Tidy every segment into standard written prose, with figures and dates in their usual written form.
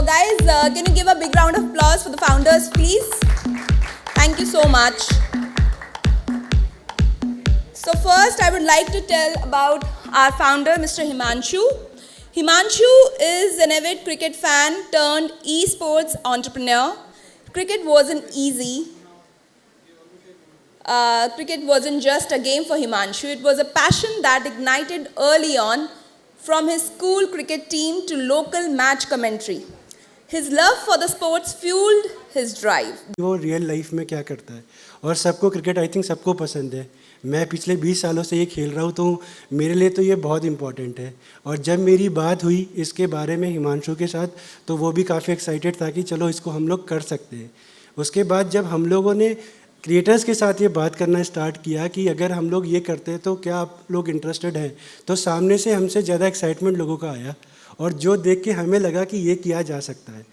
guys, can you give a big round of applause for the founders, please? Thank you so much. So first, I would like to tell about our founder, Mr. Himanshu. Himanshu is an avid cricket fan turned esports entrepreneur. Cricket wasn't easy. Cricket wasn't just a game for Himanshu. It was a passion that ignited early on, from his school cricket team to local match commentary. His love for the sports fueled his drive. वो real life में क्या करता है और सबको cricket I think सबको पसंद है। मैं पिछले 20 सालों से ये खेल रहा हूँ तो मेरे लिए तो ये बहुत इम्पॉर्टेंट है। और जब मेरी बात हुई इसके बारे में हिमांशु के साथ तो वो भी काफ़ी एक्साइटेड था कि चलो इसको हम लोग कर सकते हैं। उसके बाद जब हम लोगों ने क्रिएटर्स के साथ ये बात करना स्टार्ट किया कि अगर हम लोग ये करते हैं तो क्या आप लोग इंटरेस्टेड हैं, तो सामने से हमसे ज़्यादा एक्साइटमेंट लोगों का आया और जो देख के हमें लगा कि ये किया जा सकता है।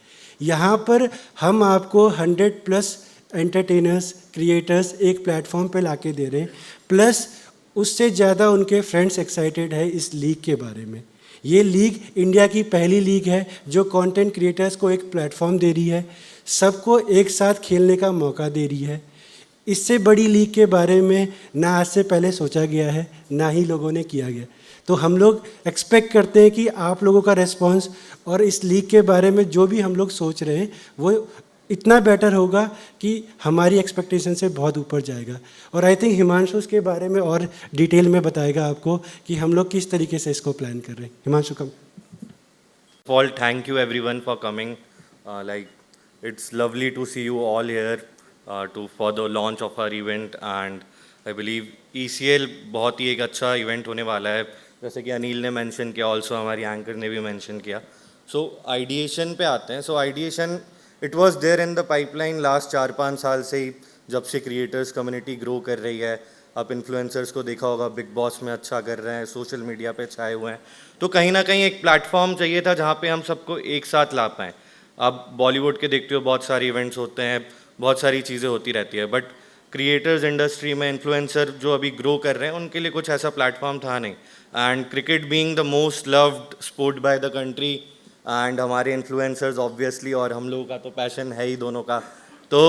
यहाँ पर हम आपको 100+ एंटरटेनर्स क्रिएटर्स एक प्लेटफॉर्म पे लाके दे रहे हैं, प्लस उससे ज़्यादा उनके फ्रेंड्स एक्साइटेड है इस लीग के बारे में। ये लीग इंडिया की पहली लीग है जो कंटेंट क्रिएटर्स को एक प्लेटफॉर्म दे रही है, सबको एक साथ खेलने का मौका दे रही है। इससे बड़ी लीग के बारे में ना आज से पहले सोचा गया है, ना ही लोगों ने किया गया। तो हम लोग एक्सपेक्ट करते हैं कि आप लोगों का रिस्पांस और इस लीग के बारे में जो भी हम लोग सोच रहे हैं वो इतना बेटर होगा कि हमारी एक्सपेक्टेशन से बहुत ऊपर जाएगा। और आई थिंक हिमांशु के बारे में और डिटेल में बताएगा आपको कि हम लोग किस तरीके से इसको प्लान कर रहे हैं। हिमांशु कम। All thank you everyone for coming. It's lovely to see you all here for the launch of our event, and I believe ECL बहुत ही एक अच्छा इवेंट होने वाला है, जैसे कि अनिल ने मेंशन किया, ऑल्सो हमारी एंकर ने भी मेंशन किया। सो आइडिएशन पे आते हैं। So ideation it was there in the pipeline last 4-5 साल से ही, जब से क्रिएटर्स कम्युनिटी ग्रो कर रही है। आप इन्फ्लुएंसर्स को देखा होगा, बिग बॉस में अच्छा कर रहे हैं, सोशल मीडिया पे छाए हुए हैं। तो कहीं ना कहीं एक प्लेटफॉर्म चाहिए था जहाँ पे हम सबको एक साथ ला पाएँ। आप बॉलीवुड के देखते हो, बहुत सारे इवेंट्स होते हैं, बहुत सारी चीज़ें होती रहती है, बट क्रिएटर्स इंडस्ट्री में इन्फ्लुएंसर जो अभी ग्रो कर रहे हैं उनके लिए कुछ ऐसा प्लेटफॉर्म था नहीं। And cricket being the most loved sport by the country, and हमारे इन्फ्लुएंसर्स ऑब्वियसली, और हम लोगों का तो पैशन है ही दोनों का, तो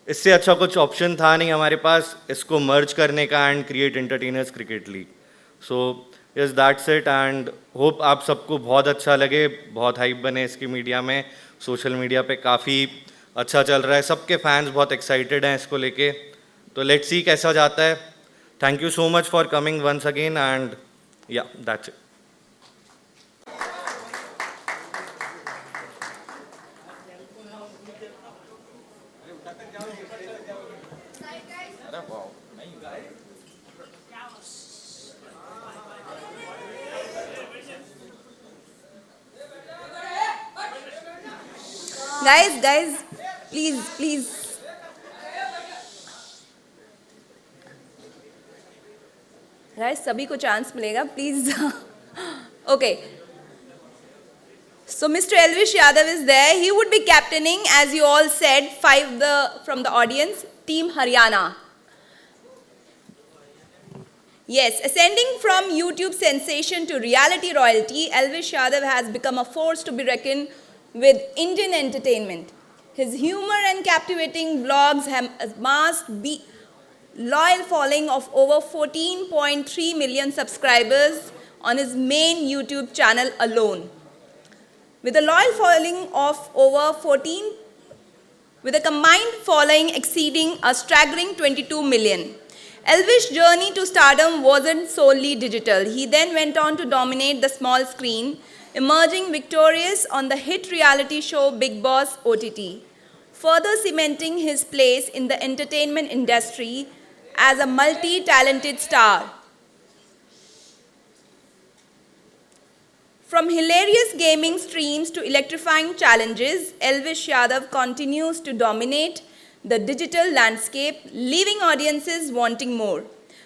इससे अच्छा कुछ ऑप्शन था नहीं हमारे पास इसको मर्ज करने का and create entertainers cricket league. So yes that's it, and hope आप सबको बहुत अच्छा लगे, बहुत हाइप बने इसकी मीडिया में, सोशल मीडिया पे काफ़ी अच्छा चल रहा है, सबके फैंस बहुत एक्साइटेड हैं इसको लेके। तो लेट्स सी कैसा जाता है। Thank you so much for coming once again, and yeah that's it. Guys, please. Guys, सभी को चांस मिलेगा, please. Okay. So Mr. Elvish Yadav is there. He would be captaining, as you all said, 5 from the audience, Team Haryana. Yes, ascending from YouTube sensation to reality royalty, Elvish Yadav has become a force to be reckoned with Indian entertainment. His humor and captivating vlogs have amassed a loyal following of over 14.3 million subscribers on his main YouTube channel alone. With a loyal following of with a combined following exceeding a staggering 22 million. Elvish's journey to stardom wasn't solely digital. He then went on to dominate the small screen, emerging victorious on the hit reality show Bigg Boss OTT, further cementing his place in the entertainment industry as a multi-talented star. From hilarious gaming streams to electrifying challenges, Elvish Yadav continues to dominate the digital landscape, leaving audiences wanting more.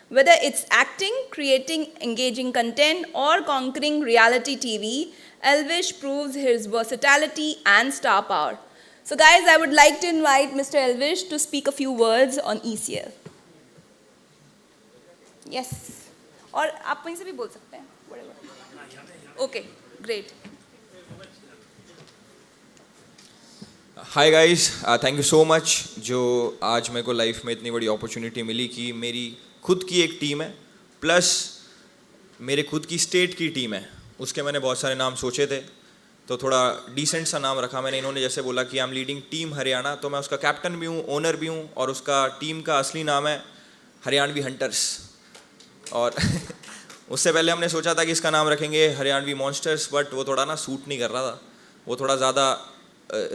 Whether it's acting, creating engaging content, or conquering reality TV, Elvish proves his versatility and star power. So guys, I would like to invite Mr. Elvish to speak a few words on ECL. Yes. और आप वहीं से भी बोल सकते हैं. Whatever. Okay, great. Hi guys, thank you so much जो आज मेरे को लाइफ में इतनी बड़ी अपॉर्चुनिटी मिली कि मेरी खुद की एक टीम है प्लस मेरे खुद की स्टेट की टीम है. उसके मैंने बहुत सारे नाम सोचे थे तो थोड़ा डिसेंट सा नाम रखा मैंने. इन्होंने जैसे बोला कि I am leading team Haryana, तो मैं उसका कैप्टन भी हूँ, ओनर भी हूँ, और उसका टीम का असली नाम है हरियाणवी हंटर्स. और उससे पहले हमने सोचा था कि इसका नाम रखेंगे हरियाणवी मॉन्स्टर्स, बट वो थोड़ा ना सूट नहीं कर रहा था, वो थोड़ा ज़्यादा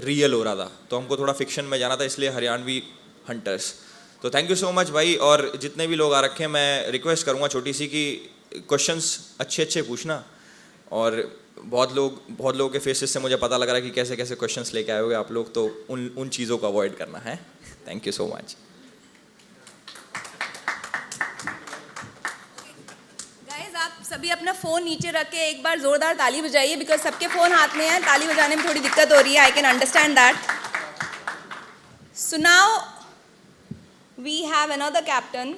रियल हो रहा था, तो हमको थोड़ा फिक्शन में जाना था, इसलिए हरियाणवी हंटर्स. तो थैंक यू सो मच भाई. और जितने भी लोग आ रखे हैं मैं रिक्वेस्ट करूँगा छोटी सी कि क्वेश्चंस अच्छे अच्छे पूछना. और बहुत लोगों के फेसेस से मुझे पता लग रहा है कि कैसे कैसे क्वेश्चंस लेके आए होगे आप लोग, तो उन चीज़ों को अवॉइड करना है. Thank you so much. Guys, आप सभी अपना फ़ोन नीचे रख के एक बार ज़ोरदार ताली बजाइए, बिकॉज सबके फ़ोन हाथ में है, ताली बजाने में थोड़ी दिक्कत हो रही है. I can understand that. So now we have another captain.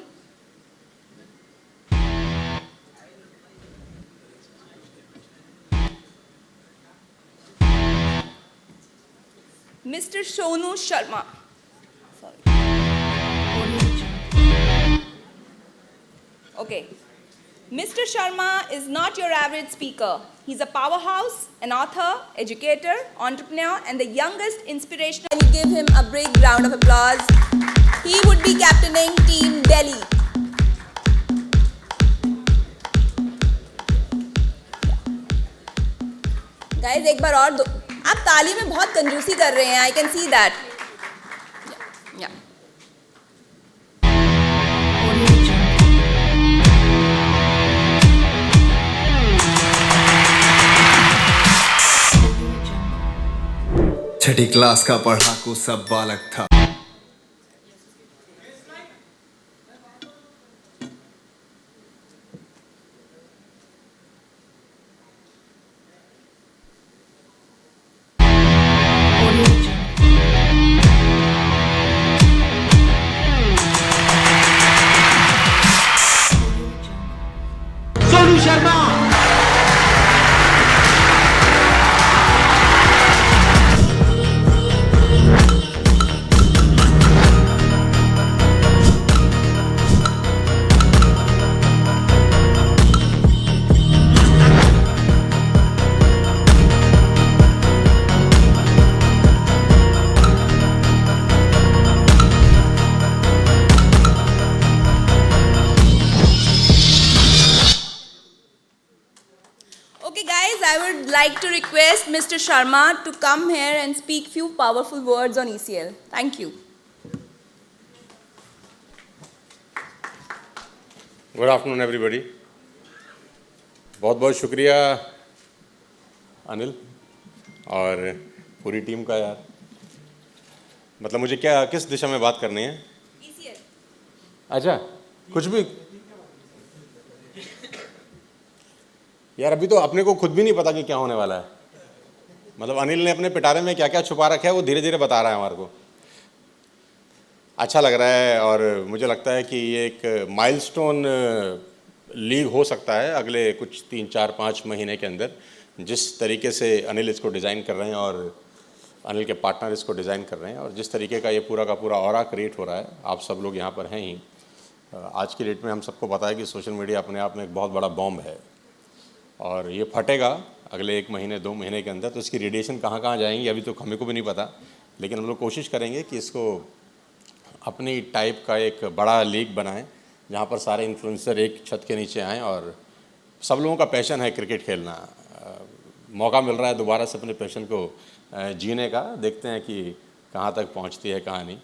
Mr. Sonu Sharma. Sorry. Okay. Mr. Sharma is not your average speaker. He's a powerhouse, an author, educator, entrepreneur, and the youngest inspirational. Can you give him a big round of applause? He would be captaining Team Delhi. Guys, एक बार और आप ताली में बहुत कंजूसी कर रहे हैं. I can see that. Chhathi class का पढ़ाकू सब बालक था. Sonu Sharma. Okay, guys, I would like to request Mr. Sharma to come here and speak few powerful words on ECL. Thank you. Good afternoon everybody. बहुत बहुत शुक्रिया अनिल और पूरी टीम का यार. मतलब मुझे क्या किस दिशा में बात करनी है? ECL. अच्छा, कुछ भी यार. अभी तो अपने को खुद भी नहीं पता कि क्या होने वाला है. मतलब अनिल ने अपने पिटारे में क्या क्या छुपा रखा है वो धीरे धीरे बता रहा है हमारे को. अच्छा लग रहा है और मुझे लगता है कि ये एक माइलस्टोन लीग हो सकता है अगले कुछ 3-4-5 महीने के अंदर. जिस तरीके से अनिल इसको डिज़ाइन कर रहे हैं और अनिल के पार्टनर इसको डिज़ाइन कर रहे हैं और जिस तरीके का ये पूरा का पूरा ऑरा क्रिएट हो रहा है. आप सब लोग यहाँ पर हैं ही. आज की डेट में हम सबको पता है कि सोशल मीडिया अपने आप में एक बहुत बड़ा बॉम्ब है और ये फटेगा अगले 1 महीने 2 महीने के अंदर. तो इसकी रेडिएशन कहाँ कहाँ जाएंगी अभी तो हमें को भी नहीं पता, लेकिन हम लोग कोशिश करेंगे कि इसको अपनी टाइप का एक बड़ा लीग बनाएं जहाँ पर सारे इन्फ्लुएंसर एक छत के नीचे आएँ. और सब लोगों का पैशन है क्रिकेट खेलना. मौका मिल रहा है दोबारा से अपने पैशन को जीने का. देखते हैं कि कहाँ तक पहुँचती है कहाँ नहीं.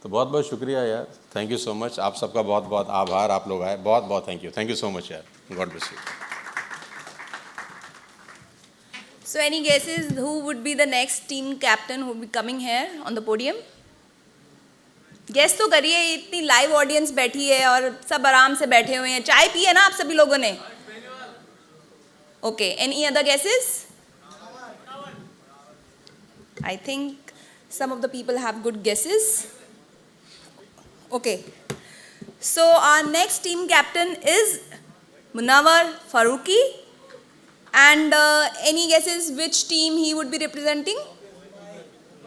तो बहुत बहुत शुक्रिया यार. Thank you so much. आप सबका बहुत बहुत आभार. आप लोग आए, बहुत बहुत थैंक यू सो मच यार. God bless you. So, any guesses who would be the next team captain who would be coming here on the podium? Guess तो करिए. इतनी लाइव ऑडियंस बैठी है और सब आराम से बैठे हुए हैं. चाय पी है ना आप सभी लोगों ने? Okay. Any other guesses? I think some of the people have good guesses. Okay. So our next team captain is Munawar Faruqi. And any guesses which team he would be representing?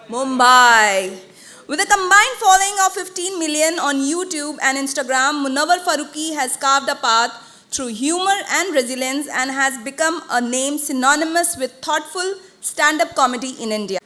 Mumbai. With a combined following of 15 million on YouTube and Instagram, Munawar Farooqi has carved a path through humor and resilience and has become a name synonymous with thoughtful stand-up comedy in India.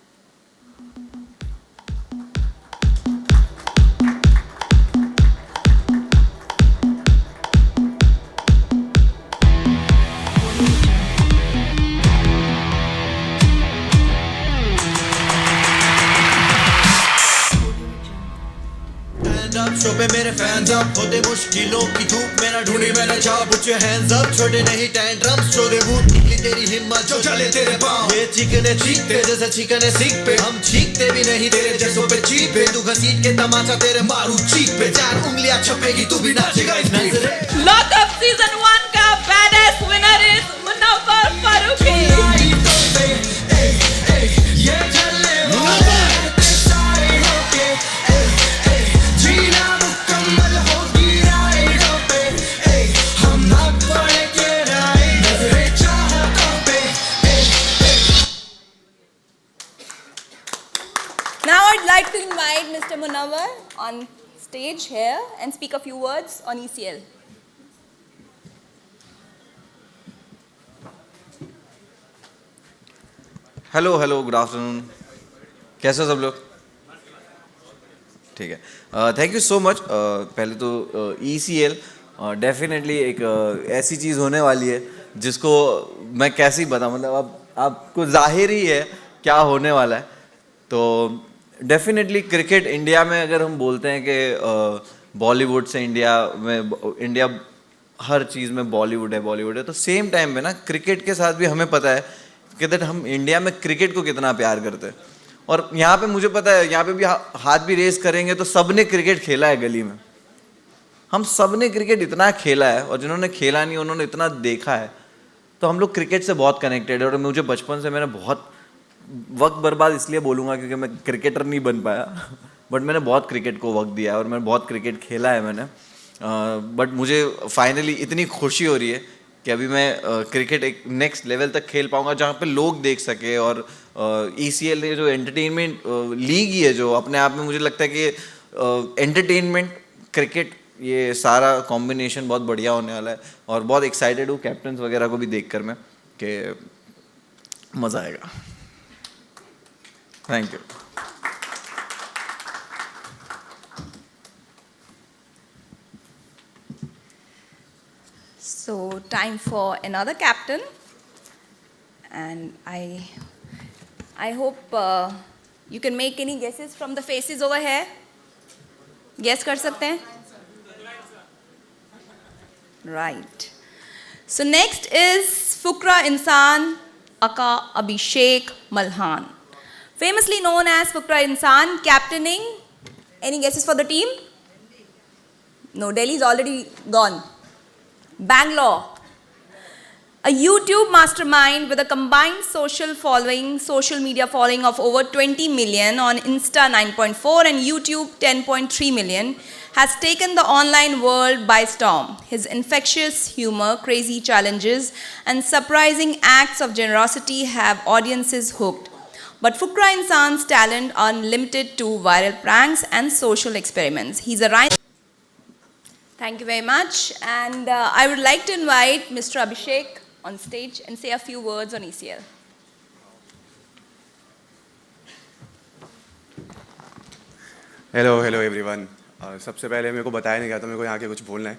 Show पे मेरे fans up होते मुश्किलों की धूप मेरा ढूंढी मैंने चाह पुट योर हैंड्स अप छोटे नहीं टेंट्रम्स शो दे बूट निकली तेरी हिम्मत जो चले तेरे पांव ये चीखने चीखते जैसे चीखने सीख पे हम चीखते भी नहीं तेरे जैसों पे चीख पे तू घसीट के तमाचा तेरे मारू चीख पे चार उंगलियां छपेगी तू भी नाचेगा इस बीट पे Lockup Season 1 का badass winner is Munawar Farooqi. ये चले मुनव्वर साइड होके जीना मुकम्मल होगी राइडों पे हम ना पड़े के राइड नजरे चाहतों पे Now I'd like to invite Mr. Munawar on stage here and speak a few words on ECL. Hello good afternoon, कैसे हो सब लोग? ठीक है, थैंक यू सो मच। पहले तो ECL डेफिनेटली एक ऐसी चीज़ होने वाली है जिसको मैं कैसे ही बताऊँ, मतलब अब आपको जाहिर ही है क्या होने वाला है। तो डेफिनेटली क्रिकेट इंडिया में अगर हम बोलते हैं कि बॉलीवुड से इंडिया हर चीज़ में बॉलीवुड है, तो सेम टाइम पे ना क्रिकेट के साथ भी हमें पता है कि दैट हम इंडिया में क्रिकेट को कितना प्यार करते हैं। और यहाँ पे मुझे पता है, यहाँ पे भी हाथ भी रेस करेंगे तो सब ने क्रिकेट खेला है गली में, हम सब ने क्रिकेट इतना खेला है, और जिन्होंने खेला नहीं उन्होंने इतना देखा है। तो हम लोग क्रिकेट से बहुत कनेक्टेड है। और मुझे बचपन से मैंने बहुत वक्त बर्बाद इसलिए बोलूँगा क्योंकि मैं क्रिकेटर नहीं बन पाया बट मैंने बहुत क्रिकेट को वक्त दिया है और मैंने बहुत क्रिकेट खेला है मैंने। बट मुझे फाइनली इतनी खुशी हो रही है कि अभी मैं क्रिकेट एक नेक्स्ट लेवल तक खेल पाऊंगा जहाँ पे लोग देख सके। और ECL ने जो एंटरटेनमेंट लीग ही है, जो अपने आप में मुझे लगता है कि एंटरटेनमेंट क्रिकेट ये सारा कॉम्बिनेशन बहुत बढ़िया होने वाला है। और बहुत एक्साइटेड हूँ कैप्टन्स वगैरह को भी देख कर मैं कि मज़ा आएगा। Thank you. So, time for another captain, and I hope you can make any guesses from the faces over here. Guess कर सकते हैं? Right. So next is Fukra Insan Aka Abhishek Malhan, famously known as Fukra Insan, captaining. Any guesses for the team? No, Delhi's already gone. Bangalore. A YouTube mastermind with a combined social media following of over 20 million on Insta 9.4 and YouTube 10.3 million, has taken the online world by storm. His infectious humor, crazy challenges, and surprising acts of generosity have audiences hooked. But Fukra Insan's talent are limited to viral pranks and social experiments. He's a rhino. Thank you very much. And I would like to invite Mr. Abhishek on stage and say a few words on ECL. Hello everyone. सबसे पहले मेरे को बताया नहीं गया था मेरे को यहाँ के कुछ बोलना है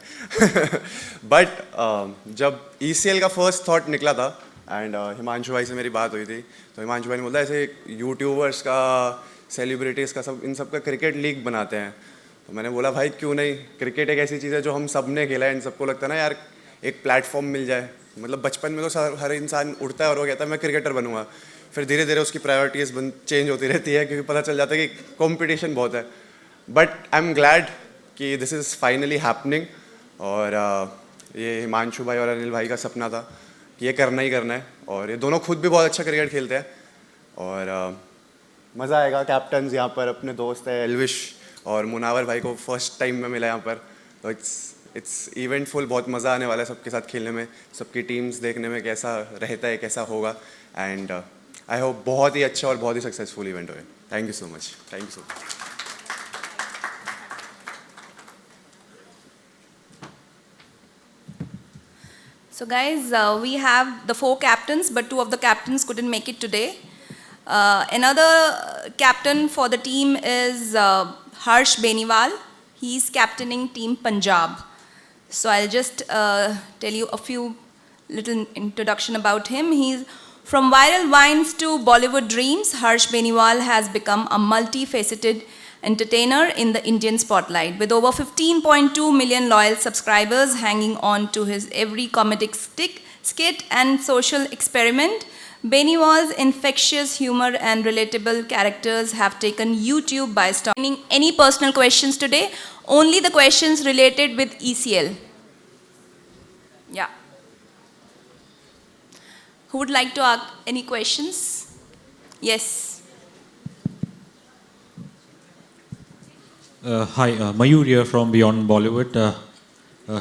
बट जब ECL का फर्स्ट थॉट निकला था एंड हिमांशु भाई से मेरी बात हुई थी, तो हिमांशु भाई ने बोला ऐसे यूट्यूबर्स का, सेलिब्रिटीज़ का, सब इन सब का क्रिकेट लीग बनाते हैं। तो मैंने बोला भाई क्यों नहीं, क्रिकेट एक ऐसी चीज़ है जो हम सब ने खेला है, इन सबको लगता है ना यार एक प्लेटफॉर्म मिल जाए। मतलब बचपन में तो हर इंसान उठता है और वो कहता है मैं क्रिकेटर बनूंगा, फिर धीरे धीरे उसकी प्रायोरिटीज़ चेंज होती रहती है क्योंकि पता चल जाता है कि कंपटीशन बहुत है। बट आई एम ग्लैड कि दिस इज़ फाइनली हैपनिंग। और ये हिमांशु भाई और अनिल भाई का सपना था कि ये करना ही करना है, और ये दोनों खुद भी बहुत अच्छा क्रिकेट खेलते हैं और मज़ा आएगा। कैप्टन्स यहाँ पर अपने दोस्त है एल्विश और मुनावर भाई को फर्स्ट टाइम में मिला यहाँ पर, तो इट्स इवेंटफुल, बहुत मज़ा आने वाला है सबके साथ खेलने में, सबकी टीम्स देखने में कैसा रहता है, कैसा होगा। एंड आई होप बहुत ही अच्छा और बहुत ही सक्सेसफुल इवेंट होए. Thank you so much. Thank you so much. So guys, we have the 4 captains, but 2 of the captains couldn't make it today. Another captain for the team is Harsh Beniwal. He's captaining Team Punjab. So I'll just tell you a few little introduction about him. He's from viral vines to Bollywood dreams. Harsh Beniwal has become a multifaceted entertainer in the Indian spotlight. With over 15.2 million loyal subscribers hanging on to his every comedic skit and social experiment, Beniwal's infectious humor and relatable characters have taken YouTube by storm. Any personal questions today? Only the questions related with ECL. Yeah. Who would like to ask any questions? Yes. Hi, Mayur here from Beyond Bollywood.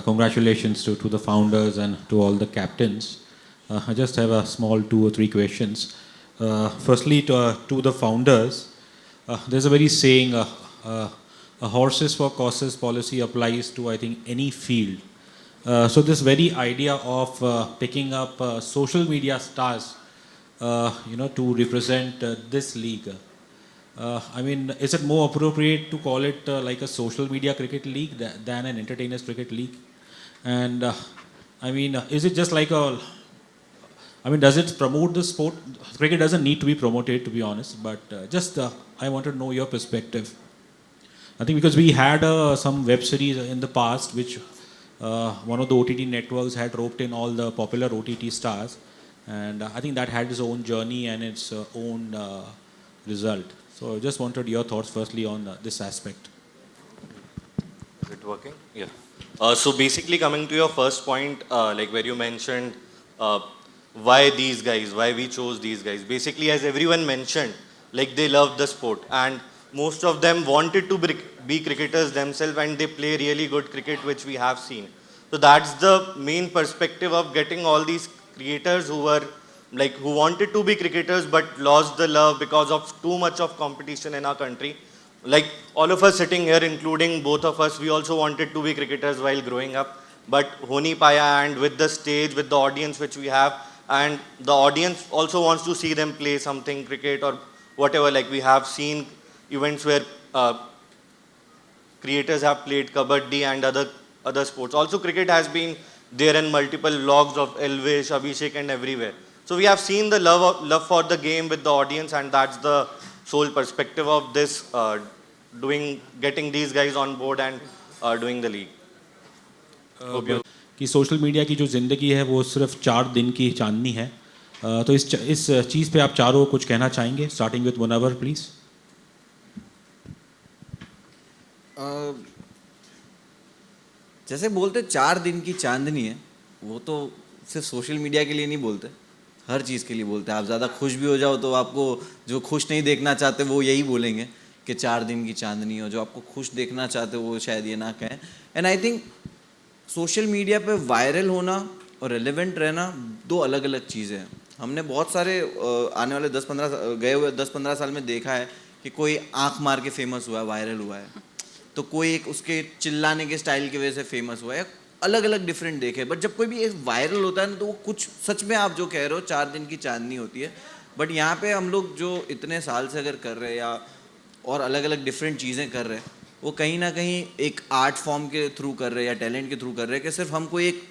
Congratulations to the founders and to all the captains. I just have a small 2 or 3 questions. Firstly, to the founders, there's a very saying, a horses for courses policy applies to, I think, any field. So this very idea of picking up social media stars, to represent this league. I mean, is it more appropriate to call it like a social media cricket league than an entertainers cricket league? And I mean, is it just like does it promote the sport? Cricket doesn't need to be promoted, to be honest, but I want to know your perspective. I think because we had some web series in the past which one of the OTT networks had roped in all the popular OTT stars, and I think that had its own journey and its own result. So I just wanted your thoughts firstly on this aspect. Is it working? Yeah. So basically coming to your first point, like where you mentioned why these guys, why we chose these guys. Basically, as everyone mentioned, like they love the sport and most of them wanted to be cricketers themselves and they play really good cricket, which we have seen. So that's the main perspective of getting all these creators who wanted to be cricketers but lost the love because of too much of competition in our country. Like all of us sitting here, including both of us, we also wanted to be cricketers while growing up. But Honi Paya, and with the stage, with the audience which we have, and the audience also wants to see them play something, cricket or whatever. Like we have seen events where creators have played kabaddi and other sports. Also cricket has been there in multiple vlogs of Elvish, Abhishek and everywhere. So we have seen the love for the game with the audience, and that's the sole perspective of this getting these guys on board and doing the league. कि social media की जो ज़िंदगी है वो सिर्फ 4 दिन की चांदनी है, तो इस चीज़ पे आप चारों कुछ कहना चाहेंगे, स्टार्टिंग विद मुनव्वर प्लीज़. जैसे बोलते 4 दिन की चांदनी है, वो तो सिर्फ सोशल मीडिया के लिए नहीं बोलते, हर चीज़ के लिए बोलते हैं. आप ज़्यादा खुश भी हो जाओ तो आपको जो खुश नहीं देखना चाहते वो यही बोलेंगे कि 4 दिन की चांदनी हो. जो आपको खुश देखना चाहते वो शायद ये ना कहें. And I think social media पे वायरल होना और रेलेवेंट रहना 2 अलग अलग चीज़ें हैं. हमने बहुत सारे आने वाले 10-15 साल में देखा है कि कोई आँख मार के फेमस हुआ है, वायरल हुआ है, तो कोई एक उसके चिल्लाने के स्टाइल की वजह से फेमस हुआ है. अलग अलग डिफरेंट देखे, बट जब कोई भी एक वायरल होता है ना तो वो कुछ सच में आप जो कह रहे हो 4 दिन की चांदनी होती है. बट यहाँ पे हम लोग जो इतने साल से अगर कर रहे हैं या और अलग अलग डिफरेंट चीज़ें कर रहे हैं, वो कहीं ना कहीं एक आर्ट फॉर्म के थ्रू कर रहे हैं या टैलेंट के थ्रू कर रहे हैं कि सिर्फ हमको एक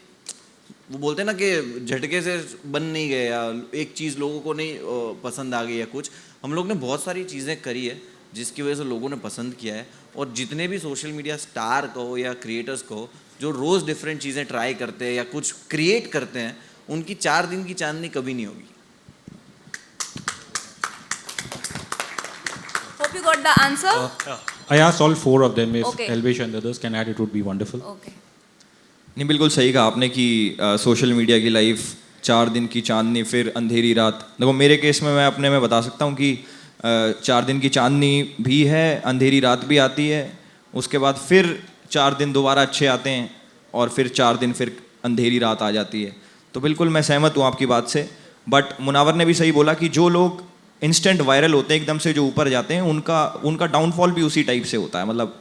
वो बोलते हैं ना कि झटके से बन नहीं गए या एक चीज़ लोगों को नहीं पसंद आ गई या कुछ. हम लोग ने बहुत सारी चीज़ें करी है जिसकी वजह से लोगों ने पसंद किया है. और जितने भी सोशल मीडिया स्टार कहो या क्रिएटर्स कहो जो रोज़ डिफरेंट चीज़ें ट्राई करते हैं या कुछ क्रिएट करते हैं, उनकी 4 दिन की चांदनी कभी नहीं होगी. Hope you got the answer. I asked all 4 of them. If Okay. Elvish and others can add, it would be wonderful. Okay. नहीं, बिल्कुल सही कहा आपने कि सोशल मीडिया की लाइफ 4 दिन की चांदनी फिर अंधेरी रात. देखो मेरे केस में मैं अपने में बता सकता हूँ कि 4 दिन की चांदनी भी है, अंधेरी रात भी आती है, उसके बाद फिर 4 दिन दोबारा अच्छे आते हैं और फिर 4 दिन फिर अंधेरी रात आ जाती है. तो बिल्कुल मैं सहमत हूँ आपकी बात से. बट मुनावर ने भी सही बोला कि जो लोग इंस्टेंट वायरल होते हैं, एकदम से जो ऊपर जाते हैं, उनका डाउनफॉल भी उसी टाइप से होता है। मतलब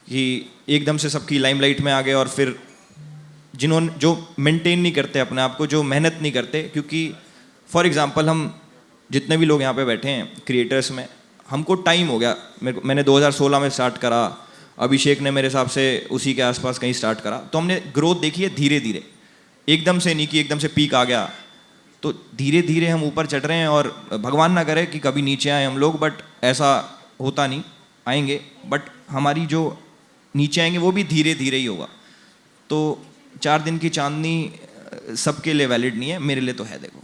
कि एकदम से सबकी लाइमलाइट में आ गए और फिर जिन्होंने जो मेंटेन नहीं करते अपने आप को, जो मेहनत नहीं करते, क्योंकि फॉर एग्जांपल हम जितने भी लोग यहाँ पे बैठे हैं क्रिएटर्स में, हमको टाइम हो गया। मैंने 2016 में स्टार्ट करा, अभिषेक ने मेरे हिसाब से उसी के आसपास कहीं स्टार्ट करा, तो हमने ग्रोथ देखी है धीरे धीरे, एकदम से नहीं कि एकदम से पीक आ गया। तो धीरे धीरे हम ऊपर चढ़ रहे हैं और भगवान ना करे कि कभी नीचे आए हम लोग, बट ऐसा होता नहीं, आएंगे, बट हमारी जो नीचे आएंगे वो भी धीरे धीरे ही होगा। तो 4 दिन की चांदनी सबके लिए वैलिड नहीं है, मेरे लिए तो है। देखो,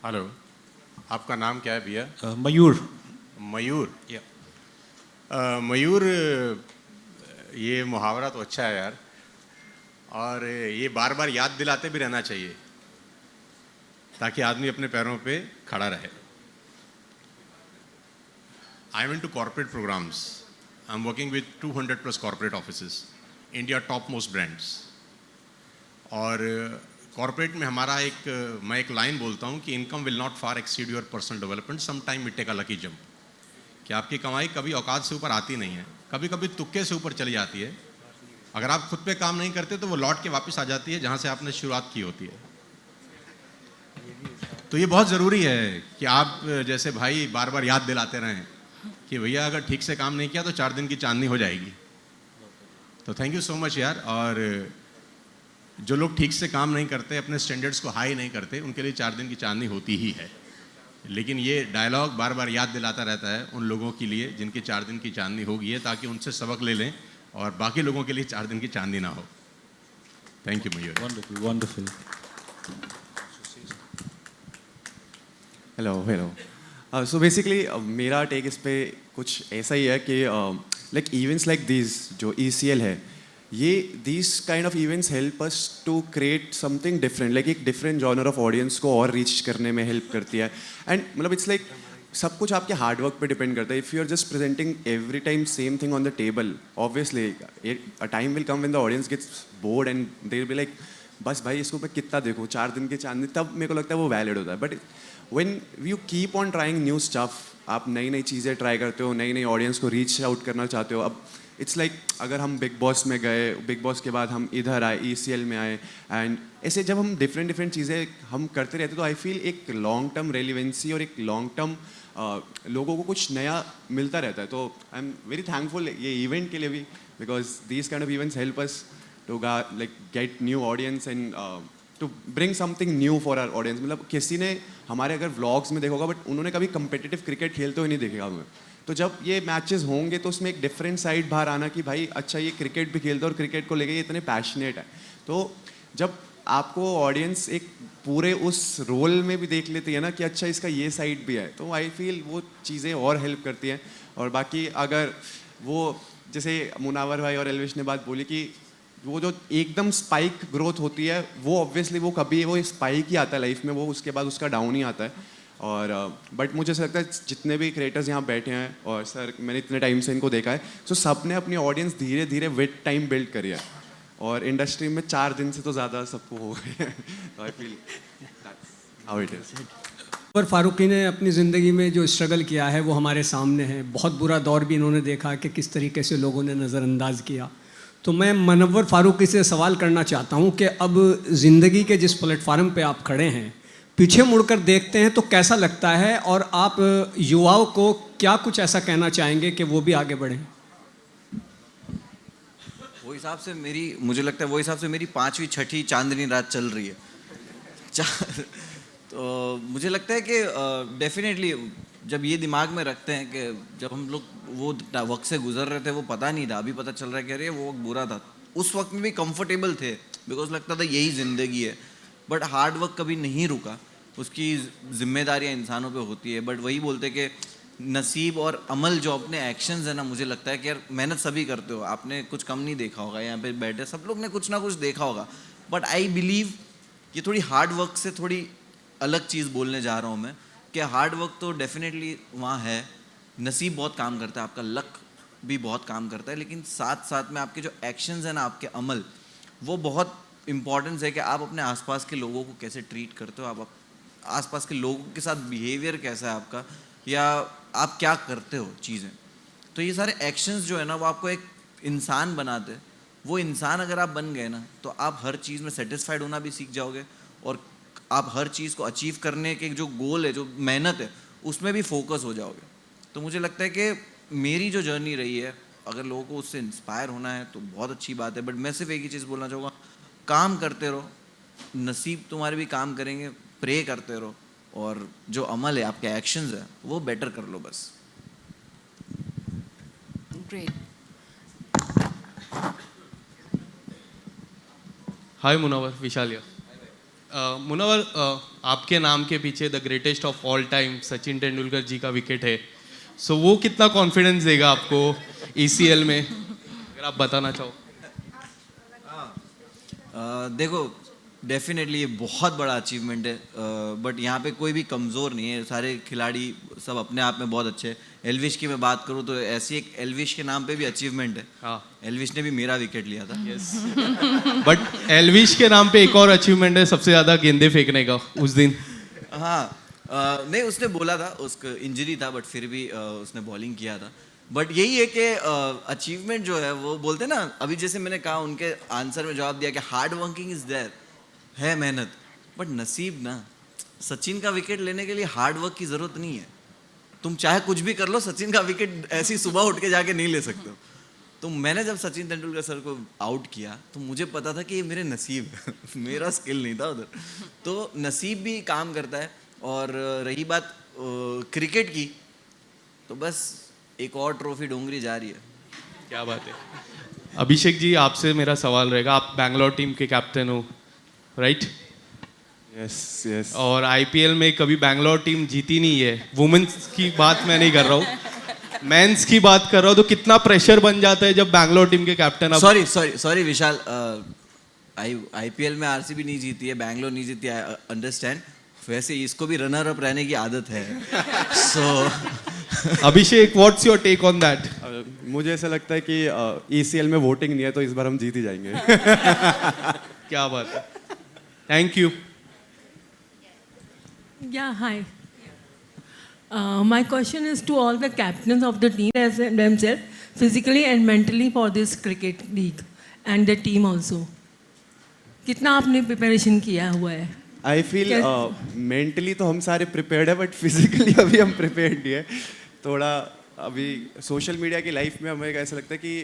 हेलो, आपका नाम क्या है भैया? मयूर। मयूर। मयूर, ये मुहावरा तो अच्छा है यार, और ये बार बार याद दिलाते भी रहना चाहिए ताकि आदमी अपने पैरों पे खड़ा रहे। I am into corporate programs. I am working with 200+ corporate offices, India top most brands. और कॉर्पोरेट में हमारा मैं एक लाइन बोलता हूँ कि income will not far exceed your personal development, some time it take a lucky jump. कि आपकी कमाई कभी औकात से ऊपर आती नहीं है, कभी कभी तुक्के से ऊपर चली जाती है। अगर आप खुद पे काम नहीं करते तो वो लौट के वापस आ जाती है जहाँ से आपने शुरुआत की होती है। तो ये बहुत ज़रूरी है कि आप जैसे भाई बार बार याद दिलाते रहें कि भैया अगर ठीक से काम नहीं किया तो 4 दिन की चांदनी हो जाएगी। तो थैंक यू सो मच यार। और जो लोग ठीक से काम नहीं करते, अपने स्टैंडर्ड्स को हाई नहीं करते, उनके लिए 4 दिन की चांदनी होती ही है। लेकिन ये डायलॉग बार बार याद दिलाता रहता है उन लोगों के लिए जिनकी 4 दिन की चांदनी होगी है, ताकि उनसे सबक ले लें और बाकी लोगों के लिए 4 दिन की चांदनी ना हो। Thank you Mayur. Wonderful, wonderful. Hello. So basically मेरा टेक इस पे कुछ ऐसा ही है कि लाइक इवेंट्स लाइक दिस जो ECL है, ये this kind of events help us to create something different, like एक डिफरेंट जॉनर ऑफ ऑडियंस को और रीच करने में हेल्प करती है। एंड मतलब इट्स लाइक सब कुछ आपके हार्डवर्क पे डिपेंड करता है। If you are just presenting every time same thing on the table, obviously a time will come when the audience gets bored and they will be like बस भाई इसको मैं कितना देखूँ, 4 दिन की चांदनी, तब मेरे को लगता है वो वैलिड होता है। But when you keep on trying new stuff, आप नई नई चीज़ें ट्राई करते हो, नई नई ऑडियंस को रीच आउट करना चाहते हो। अब इट्स लाइक अगर हम बिग बॉस में गए, बिग बॉस के बाद हम इधर आए, ECL में आए, एंड ऐसे जब हम डिफरेंट चीज़ें हम करते रहते तो आई फील एक लॉन्ग टर्म रेलिवेंसी और एक लॉन्ग टर्म लोगों को कुछ नया मिलता रहता है। तो आई एम वेरी थैंकफुल ये इवेंट के लिए भी, because these kind of events help us to like get new audience and to bring something new for our audience. मतलब किसी ने हमारे अगर व्लॉग्स में देखा होगा, बट उन्होंने कभी कंपिटिटिव क्रिकेट खेलते हुए नहीं देखेगा हमें। तो जब ये मैचेस होंगे तो उसमें एक डिफरेंट साइड बाहर आना कि भाई अच्छा ये क्रिकेट भी खेलते हैं और क्रिकेट को लेके ये इतने पैशनेट है। तो जब आपको ऑडियंस एक पूरे उस रोल में भी देख लेती है ना कि अच्छा इसका ये साइड भी है, तो आई फील वो चीज़ें और हेल्प करती हैं। और बाकी अगर वो जैसे मुनावर भाई और एल्विश ने बात बोली कि वो जो एकदम स्पाइक ग्रोथ होती है, वो ऑब्वियसली वो कभी वो स्पाइक ही आता है लाइफ में, वो उसके बाद उसका डाउन ही आता है। और बट मुझे ऐसा लगता है जितने भी क्रिएटर्स यहाँ बैठे हैं, और सर मैंने इतने टाइम से इनको देखा है, सो सब ने अपनी ऑडियंस धीरे धीरे विद टाइम बिल्ड करी है। और इंडस्ट्री में 4 दिन से तो ज़्यादा सबको हो गए हैं। तो I feel how it is. पर फारूकी ने अपनी ज़िंदगी में जो स्ट्रगल किया है वो हमारे सामने है। बहुत बुरा दौर भी इन्होंने देखा कि किस तरीके से लोगों ने नज़रअंदाज किया। तो मैं मनव्वर फारूकी से सवाल करना चाहता हूँ कि अब ज़िंदगी के जिस प्लेटफार्म पे आप खड़े हैं, पीछे मुड़कर देखते हैं तो कैसा लगता है, और आप युवाओं को क्या कुछ ऐसा कहना चाहेंगे कि वो भी आगे बढ़ें? वो हिसाब से मुझे लगता है वो हिसाब से मेरी 5वीं 6ठी चांदनी रात चल रही है। तो मुझे लगता है कि डेफिनेटली जब ये दिमाग में रखते हैं कि जब हम लोग वो वक्त से गुजर रहे थे वो पता नहीं था, अभी पता चल रहा है कि अरे वो वक्त बुरा था। उस वक्त में भी कंफर्टेबल थे बिकॉज लगता था यही ज़िंदगी है, बट हार्ड वर्क कभी नहीं रुका, उसकी जिम्मेदारियाँ इंसानों पे होती है। बट वही बोलते कि नसीब और अमल जो अपने एक्शंस है ना, मुझे लगता है कि यार मेहनत सभी करते हो, आपने कुछ कम नहीं देखा होगा, यहाँ पे बैठे सब लोग ने कुछ ना कुछ देखा होगा। बट आई बिलीव ये थोड़ी हार्ड वर्क से थोड़ी अलग चीज़ बोलने जा रहा हूँ मैं, कि हार्ड वर्क तो डेफिनेटली वहाँ है, नसीब बहुत काम करता है, आपका लक भी बहुत काम करता है, लेकिन साथ साथ में आपके जो एक्शंस हैं ना, आपके अमल, वो बहुत इम्पॉर्टेंस है कि आप अपने आसपास के लोगों को कैसे ट्रीट करते हो, आप आसपास के लोगों के साथ बिहेवियर कैसा है आपका, या आप क्या करते हो चीज़ें। तो ये सारे एक्शंस जो है ना वो आपको एक इंसान बनाते हैं। वो इंसान अगर आप बन गए ना तो आप हर चीज़ में सेटिस्फाइड होना भी सीख जाओगे, और आप हर चीज़ को अचीव करने के जो गोल है, जो मेहनत है, उसमें भी फोकस हो जाओगे। तो मुझे लगता है कि मेरी जो जर्नी रही है, अगर लोगों को उससे इंस्पायर होना है तो बहुत अच्छी बात है। बट मैं सिर्फ एक ही चीज़ बोलना चाहूँगा, काम करते रहो, नसीब तुम्हारे भी काम करेंगे, प्रे करते रहो, और जो अमल है, आपके एक्शंस है, वो बेटर कर लो बस। Great. हाय मुनव्वर, विशाल या मुनव्वर, आपके नाम के पीछे the greatest of all time Sachin Tendulkar ji का विकेट है, सो वो कितना कॉन्फिडेंस देगा आपको ECL में, अगर आप बताना चाहो। देखो, डेफिनेटली ये बहुत बड़ा अचीवमेंट है, बट यहाँ पे कोई भी कमज़ोर नहीं है, सारे खिलाड़ी सब अपने आप में बहुत अच्छे हैं। एल्विश की मैं बात करूँ तो ऐसी एक एल्विश के नाम पे भी अचीवमेंट है। हाँ, एल्विश ने भी मेरा विकेट लिया था। यस, बट एल्विश के नाम पे एक और अचीवमेंट है, सबसे ज़्यादा गेंदे फेंकने का उस दिन। हाँ, नहीं, उसने बोला था, उसका इंजरी था, बट फिर भी उसने बॉलिंग किया था। बट यही है कि अचीवमेंट जो है वो बोलते हैं ना, अभी जैसे मैंने कहा, उनके आंसर में जवाब दिया कि हार्ड वर्किंग इज़ देयर, है मेहनत, बट नसीब ना। सचिन का विकेट लेने के लिए हार्ड वर्क की ज़रूरत नहीं है। तुम चाहे कुछ भी कर लो, सचिन का विकेट ऐसी सुबह उठ के जाके नहीं ले सकते हो। तो मैंने जब सचिन तेंदुलकर सर को आउट किया तो मुझे पता था कि ये मेरे नसीब है मेरा स्किल नहीं था उधर। तो नसीब भी काम करता है। और रही बात क्रिकेट की, तो बस एक और ट्रॉफी डोंगरी जा रही है। क्या बात है। अभिषेक जी, आपसे मेरा सवाल रहेगा, आप बैंगलोर टीम के कैप्टन हो, राइट? Yes yes. और IPL में कभी बैंगलोर टीम जीती नहीं है। वुमेन्स की बात मैं नहीं कर रहा हूँ, मेंस की बात कर रहा हूँ। तो कितना प्रेशर बन जाता है जब बैंगलोर टीम के कैप्टन। सॉरी विशाल, IPL में RCB नहीं जीती है, बैंगलोर नहीं जीती है, अंडरस्टैंड। वैसे इसको भी रनर अप रहने की आदत है। So Abhishek, what's your take on that? मुझे ऐसा लगता है कि ECL में वोटिंग नहीं है, तो इस बार हम जीत ही जाएंगे। क्या बात है, thank you. Yeah, hi. My question is to all the captains of the team as themselves, physically and mentally for this cricket league and the team also. कितना आपने प्रिपरेशन किया हुआ है? आई फील मेंटली तो हम सारे prepared है, but physically अभी हम प्रिपेयर्ड नहीं है। थोड़ा अभी सोशल मीडिया की लाइफ में हमें ऐसा लगता है कि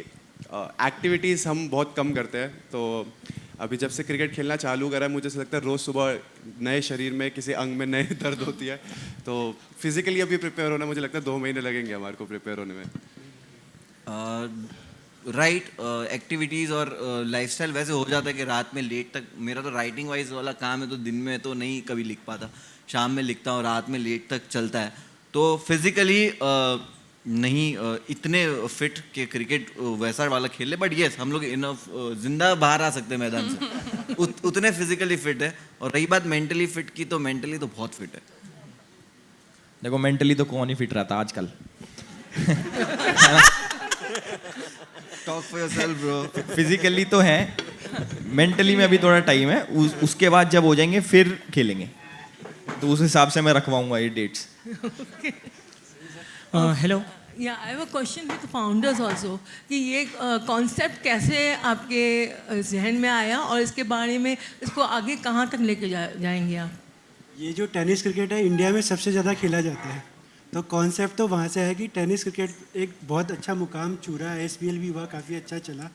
एक्टिविटीज़ हम बहुत कम करते हैं। तो अभी जब से क्रिकेट खेलना चालू करा है, मुझे ऐसा लगता है रोज़ सुबह नए शरीर में किसी अंग में नए दर्द होती है। तो फिजिकली अभी प्रिपेयर होना, मुझे लगता है 2 महीने लगेंगे हमारे को प्रिपेयर होने में। राइट, एक्टिविटीज़ और लाइफस्टाइल वैसे हो जाता है कि रात में लेट तक, मेरा तो राइटिंग वाइज वाला काम है, तो दिन में तो नहीं कभी लिख पाता, शाम में लिखता हूँ, रात में लेट तक चलता है। तो फिजिकली नहीं इतने फिट के क्रिकेट वैसा वाला खेल ले, बट येस हम लोग इनफ जिंदा बाहर आ सकते हैं मैदान से। उतने फिजिकली फिट है। और रही बात मेंटली फिट की, तो मेंटली तो बहुत फिट है। देखो, मेंटली तो कौन ही फिट रहता आजकल। Talk for yourself bro. Physically तो है, मेंटली में अभी थोड़ा टाइम है, उसके बाद जब हो जाएंगे फिर खेलेंगे, तो उस हिसाब से मैं रखवाऊंगा ये डेट्स। हेलो, या I have a question with founders also, कि ये कॉन्सेप्ट कैसे आपके जहन में आया और इसके बारे में इसको आगे कहाँ तक लेके जाएंगे आप? ये जो टेनिस क्रिकेट है, इंडिया में सबसे ज़्यादा खेला जाता है। तो कॉन्सेप्ट तो वहाँ से है कि टेनिस क्रिकेट एक बहुत अच्छा मुकाम छू रहा है। SPL भी हुआ, काफ़ी अच्छा चला।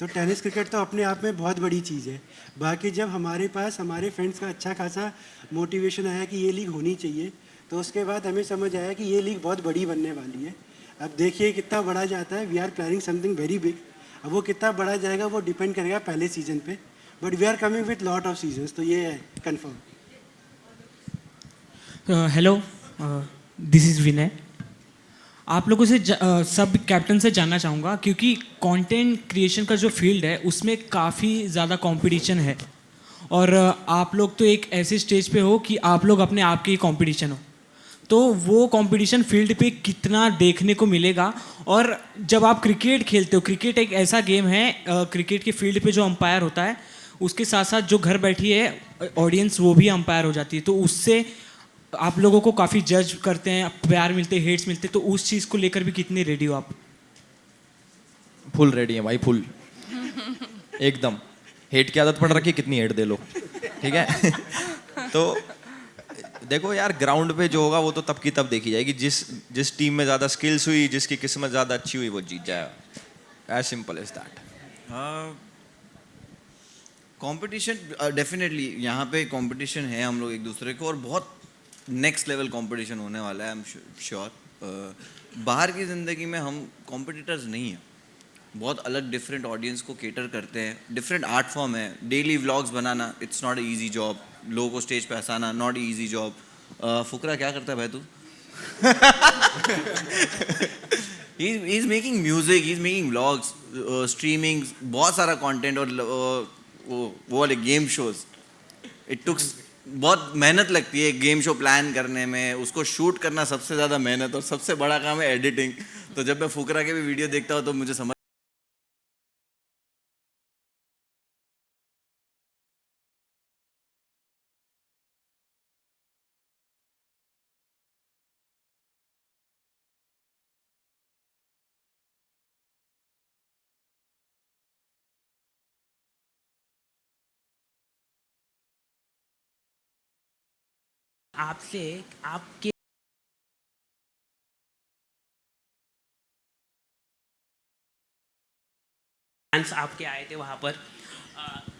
तो टेनिस क्रिकेट तो अपने आप में बहुत बड़ी चीज़ है। बाकी जब हमारे पास हमारे फ्रेंड्स का अच्छा खासा मोटिवेशन आया कि ये लीग होनी चाहिए, तो उसके बाद हमें समझ आया कि ये लीग बहुत बड़ी बनने वाली है। अब देखिए कितना बड़ा जाता है। We are planning something very big. अब वो कितना बड़ा जाएगा वो डिपेंड करेगा पहले सीजन पे, but we are coming with lot of seasons, तो ये है confirm. Hello, this is Vinay. आप लोगों से सब कैप्टन से जानना चाहूँगा, क्योंकि कंटेंट क्रिएशन का जो फील्ड है उसमें काफ़ी ज़्यादा कंपटीशन है, और आप लोग तो एक ऐसे स्टेज पे हो कि आप लोग अपने आप के ही कंपटीशन हो। तो वो कंपटीशन फील्ड पे कितना देखने को मिलेगा? और जब आप क्रिकेट खेलते हो, क्रिकेट एक ऐसा गेम है, क्रिकेट के फील्ड पे जो अंपायर होता है उसके साथ साथ जो घर बैठी है ऑडियंस वो भी अंपायर हो जाती है, तो उससे आप लोगों को काफ़ी जज करते हैं, प्यार मिलते, हेट्स मिलते, तो उस चीज़ को लेकर भी कितने रेडी हो आप? फुल रेडी है भाई, फुल एकदम। हेट की आदत पड़ रखी है, कितनी हेट दे लो, ठीक है। तो देखो यार, ग्राउंड पे जो होगा वो तो तब की तब देखी जाएगी। जिस टीम में ज़्यादा स्किल्स हुई, जिसकी किस्मत ज़्यादा अच्छी हुई, वो जीत जाएगा। As simple as that. Competition definitely यहाँ पे कंपटीशन है हम लोग एक दूसरे को, और बहुत नेक्स्ट लेवल कंपटीशन होने वाला है, आई एम श्योर। बाहर की ज़िंदगी में हम कॉम्पिटिटर्स नहीं हैं, बहुत अलग डिफरेंट ऑडियंस को केटर करते हैं, डिफरेंट आर्ट फॉर्म है। Daily vlogs banana it's not easy job, लोगों को स्टेज पे हंसाना नॉट ईजी जॉब। फुकरा क्या करता है भाई तू? He is making music, he is making vlogs, streaming, बहुत सारा कंटेंट, और वो वाले गेम शोज। इट टुक्स बहुत मेहनत लगती है गेम शो प्लान करने में, उसको शूट करना सबसे ज़्यादा मेहनत, और सबसे बड़ा काम है एडिटिंग। तो जब मैं फुकरा के भी वीडियो देखता हूँ तो मुझे समझ आपसे आपके फैंस आपके आए थे वहाँ पर,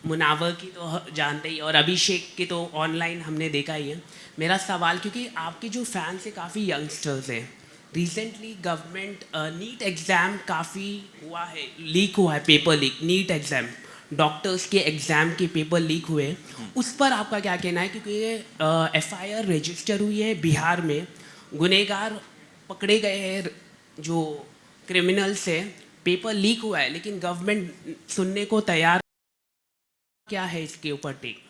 मुनावर की तो जानते ही, और अभिषेक के तो ऑनलाइन हमने देखा ही है। मेरा सवाल, क्योंकि आपके जो फैंस हैं काफ़ी यंगस्टर्स हैं, रिसेंटली गवर्नमेंट नीट एग्ज़ाम काफ़ी हुआ है, लीक हुआ है, paper leak, NEET exam, doctors के एग्ज़ाम के पेपर लीक हुए, उस पर आपका क्या कहना है? क्योंकि FIR रजिस्टर हुई है बिहार में, गुनहगार पकड़े गए हैं, जो क्रिमिनल्स हैं, पेपर लीक हुआ है, लेकिन गवर्नमेंट सुनने को तैयार, क्या है इसके ऊपर take?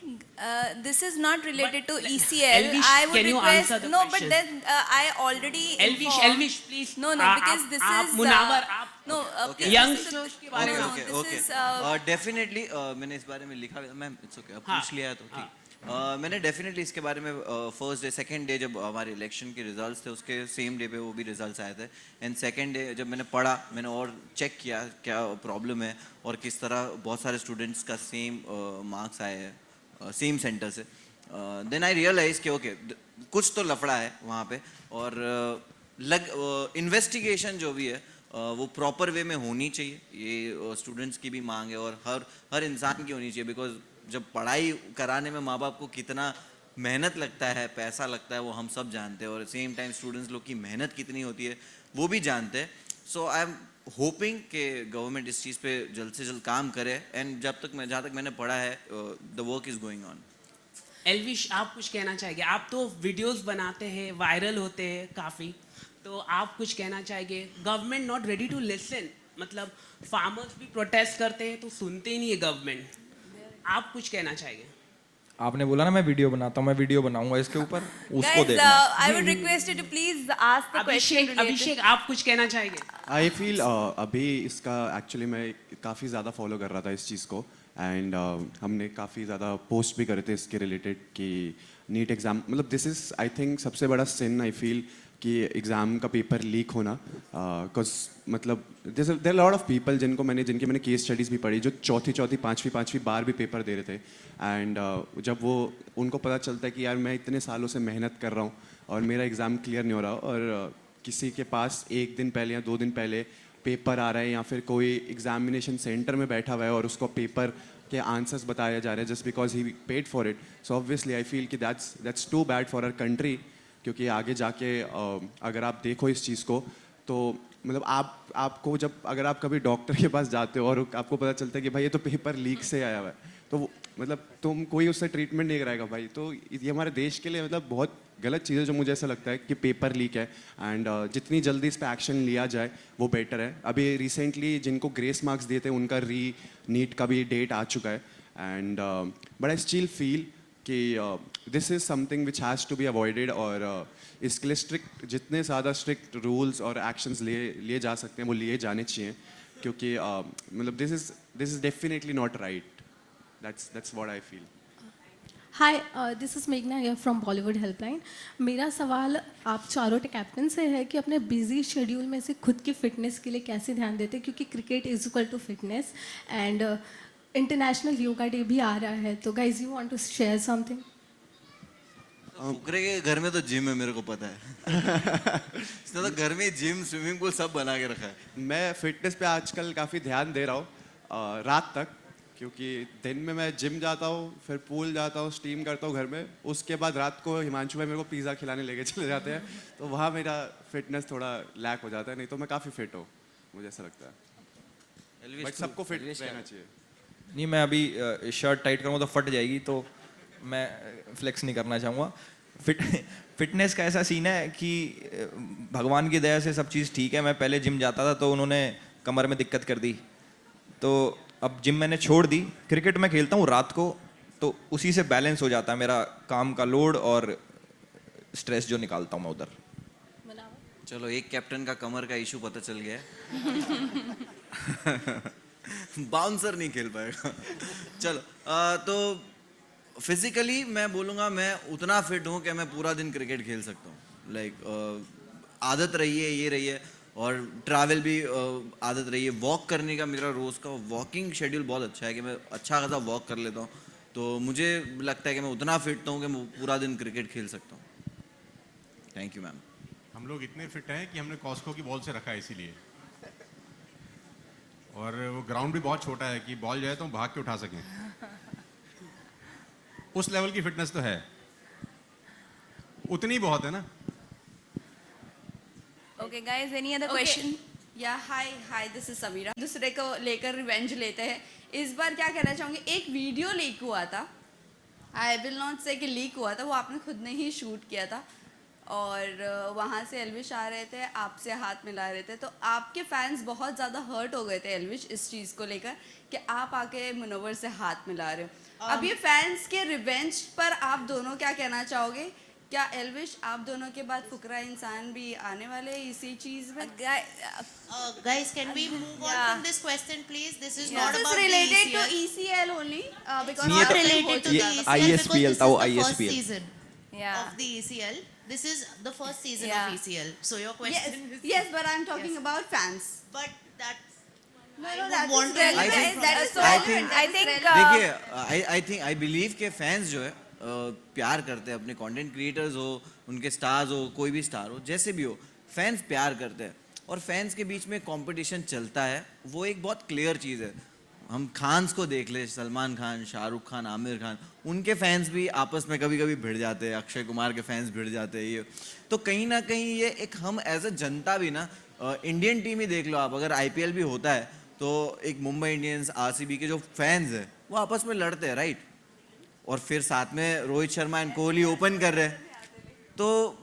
This is not related to ECL. Elvish, I would can you request. answer the No, question? but then I already. Elvish, please. No, because this आप is. मुनावर, आप No, Okay. please youngsters listen to- के बारे में no, okay this okay is, definitely मैंने इस बारे में लिखा, मैम इट्स ओके, अब हाँ, पूछ लिया है तो ठीक। मैंने डेफिनेटली इसके बारे में फर्स्ट डे सेकंड डे जब हमारे इलेक्शन के रिजल्ट्स थे, उसके सेम डे पे वो भी रिजल्ट्स आए थे, एंड सेकंड डे जब मैंने पढ़ा, मैंने और चेक किया क्या प्रॉब्लम है और किस तरह बहुत सारे स्टूडेंट्स का सेम मार्क्स आए हैं सेम सेंटर से। देन आई रियलाइज कि ओके कुछ तो लफड़ा है वहाँ पे, और इन्वेस्टिगेशन जो भी है वो प्रॉपर वे में होनी चाहिए, ये स्टूडेंट्स की भी मांग है और हर इंसान की होनी चाहिए। बिकॉज जब पढ़ाई कराने में माँ बाप को कितना मेहनत लगता है, पैसा लगता है, वो हम सब जानते हैं, और सेम टाइम स्टूडेंट्स लोग की मेहनत कितनी होती है वो भी जानते हैं। सो आई एम होपिंग कि गवर्नमेंट इस चीज़ पे जल्द से जल्द काम करे, एंड जहाँ तक मैंने पढ़ा है the work is going on. Elvish, आप कुछ कहना चाहेंगे? आप तो वीडियोस बनाते हैं, वायरल होते हैं काफ़ी, तो आप कुछ कहना चाहेंगे? Government not ready to listen, मतलब फार्मर्स भी प्रोटेस्ट करते हैं तो सुनते ही नहीं है गवर्नमेंट, आप कुछ कहना चाहेंगे? आपने बोला ना मैं वीडियो बनाता हूँ, मैं वीडियो बनाऊंगा इसके ऊपर, उसको Guys, देखना। I would request you to please ask the question related. अभिषेक, आप कुछ कहना चाहेंगे? आई फील अभी इसका एक्चुअली मैं काफ़ी ज़्यादा फॉलो कर रहा था इस चीज़ को, एंड हमने काफ़ी ज़्यादा पोस्ट भी करे थे इसके रिलेटेड कि नीट एग्ज़ाम, मतलब दिस इज़ आई थिंक सबसे बड़ा सिन आई फील कि एग्ज़ाम का पेपर लीक होना, बिकॉज मतलब देयर लॉट ऑफ पीपल जिनकी मैंने केस स्टडीज़ भी पढ़ी, जो चौथी पाँचवीं बार भी पेपर दे रहे थे, एंड जब वो उनको पता चलता है कि यार मैं इतने सालों से मेहनत कर रहा हूँ और मेरा एग्ज़ाम क्लियर नहीं हो रहा, और किसी के पास 1 दिन पहले या 2 दिन पहले पेपर आ रहा है, या फिर कोई एग्जामिनेशन सेंटर में बैठा हुआ है और उसको पेपर के आंसर्स बताए जा रहे हैं just because he paid for it. So obviously I feel कि that's too bad for our country, क्योंकि आगे जाके अगर आप देखो इस चीज़ को तो मतलब आपको जब अगर आप कभी डॉक्टर के पास जाते हो और आपको पता चलता है कि भाई ये तो पेपर लीक से आया हुआ है, तो मतलब तुम कोई उससे ट्रीटमेंट नहीं कराएगा भाई, तो ये हमारे देश के लिए मतलब बहुत गलत चीज़ है, जो मुझे ऐसा लगता है कि पेपर लीक है, एंड जितनी जल्दी इस पर एक्शन लिया जाए वो बेटर है। अभी रिसेंटली जिनको ग्रेस मार्क्स दिए थे उनका नीट का भी डेट आ चुका है, and but I still feel कि this is something which has to be avoided, और इसके लिए जितने ज़्यादा स्ट्रिक्ट रूल्स और एक्शंस लिए जा सकते हैं वो लिए जाने चाहिए, क्योंकि मतलब this is definitely not right. That's what I feel. Hi this is मेघना हियर फ्रॉम बॉलीवुड हेल्पलाइन। मेरा सवाल आप चारों कैप्टन से है कि अपने बिजी शेड्यूल में से खुद की फिटनेस के लिए कैसे ध्यान देते हैं, क्योंकि cricket is equal to fitness and international yoga day भी आ रहा है, तो guys you want to share something? Fukrey के घर में तो जिम है, मेरे को पता है। इसने तो घर में जिम स्विमिंग पूल सब बना के रखा है। मैं फिटनेस पे आजकल काफ़ी ध्यान दे रहा हूँ रात तक, क्योंकि दिन में मैं जिम जाता हूँ, फिर पूल जाता हूँ, स्टीम करता हूँ घर में, उसके बाद रात को हिमांशु भाई मेरे को पिज़्ज़ा खिलाने लेके चले जाते हैं, तो वहाँ मेरा फिटनेस थोड़ा लैक हो जाता है, नहीं तो मैं काफ़ी फिट हूँ, मुझे ऐसा लगता है। बट सबको फिट रहना चाहिए। नहीं, मैं अभी शर्ट टाइट करूँगा तो फट जाएगी, तो मैं फ्लेक्स नहीं करना चाहूँगा। फिटनेस का ऐसा सीन है कि भगवान की दया से सब चीज़ ठीक है। मैं पहले जिम जाता था तो उन्होंने कमर में दिक्कत कर दी, तो अब जिम मैंने छोड़ दी। क्रिकेट मैं खेलता हूँ रात को, तो उसी से बैलेंस हो जाता है मेरा काम का लोड और स्ट्रेस जो निकालता हूँ मैं उधर। चलो, एक कैप्टन का कमर का इशू पता चल गया है। बाउंसर नहीं खेल पाएगा। चलो, तो फिजिकली मैं बोलूँगा मैं उतना फिट हूँ कि मैं पूरा दिन क्रिकेट खेल सकता हूँ। लाइक आदत रही है, ये रही है, और ट्रैवल भी आदत रही है। वॉक करने का मेरा रोज़ का वॉकिंग शेड्यूल बहुत अच्छा है कि मैं अच्छा खासा वॉक कर लेता हूँ, तो मुझे लगता है कि मैं उतना फिट हूँ कि मैं पूरा दिन क्रिकेट खेल सकता हूँ। Thank you ma'am. हम लोग इतने फिट हैं कि हमने कॉस्को की बॉल से रखा है इसीलिए, और वो ग्राउंड भी बहुत छोटा है कि बॉल जाए तो हम भाग के उठा सकें। उस लेवल की फिटनेस तो है, उतनी बहुत है ना। Okay guys, any other question? या हाय दिस इज समीरा। दूसरे को लेकर रिवेंज लेते हैं। इस बार क्या कहना चाहूँगी, एक वीडियो लीक हुआ था, आई विल नॉट से कि लीक हुआ था, वो आपने खुद ने ही शूट किया था, और वहाँ से एल्विश आ रहे थे, आपसे हाथ मिला रहे थे, तो आपके फैंस बहुत ज़्यादा हर्ट हो गए थे एल्विश इस चीज़ को लेकर कि आप आके मुनव्वर से हाथ मिला रहे हो। अब ये फैंस के रिवेंज पर आप दोनों क्या कहना चाहोगे? क्या एल्विश आप दोनों के बाद फुकरा इंसान भी आने वाले हैं इसी चीज में? Guys, can we move on from this question, please? This is not This is about related the to ECL only, because not related to the ECL because this is the first season. season of the ECL. This is the first season of ECL. So your question is... Yes, but I'm talking about fans. But that's... No, that is relevant. That is relevant. I think देखिए, I believe के fans जो है प्यार करते हैं अपने content creators हो, उनके स्टार्स हो, कोई भी स्टार हो, जैसे भी हो, फैंस प्यार करते हैं, और फैंस के बीच में कंपटीशन चलता है, वो एक बहुत क्लियर चीज़ है। हम खान्स को देख ले, सलमान खान, शाहरुख खान, आमिर खान, उनके फैंस भी आपस में कभी कभी भिड़ जाते हैं, अक्षय कुमार के फैंस भिड़ जाते हैं। ये तो कहीं ना कहीं ये एक हम एज ए जनता भी ना, इंडियन टीम ही देख लो आप, अगर IPL भी होता है तो एक मुंबई इंडियंस, RCB के जो फैंस हैं वो आपस में लड़ते हैं, राइट? और फिर साथ में रोहित शर्मा एंड कोहली ओपन कर रहे हैं, तो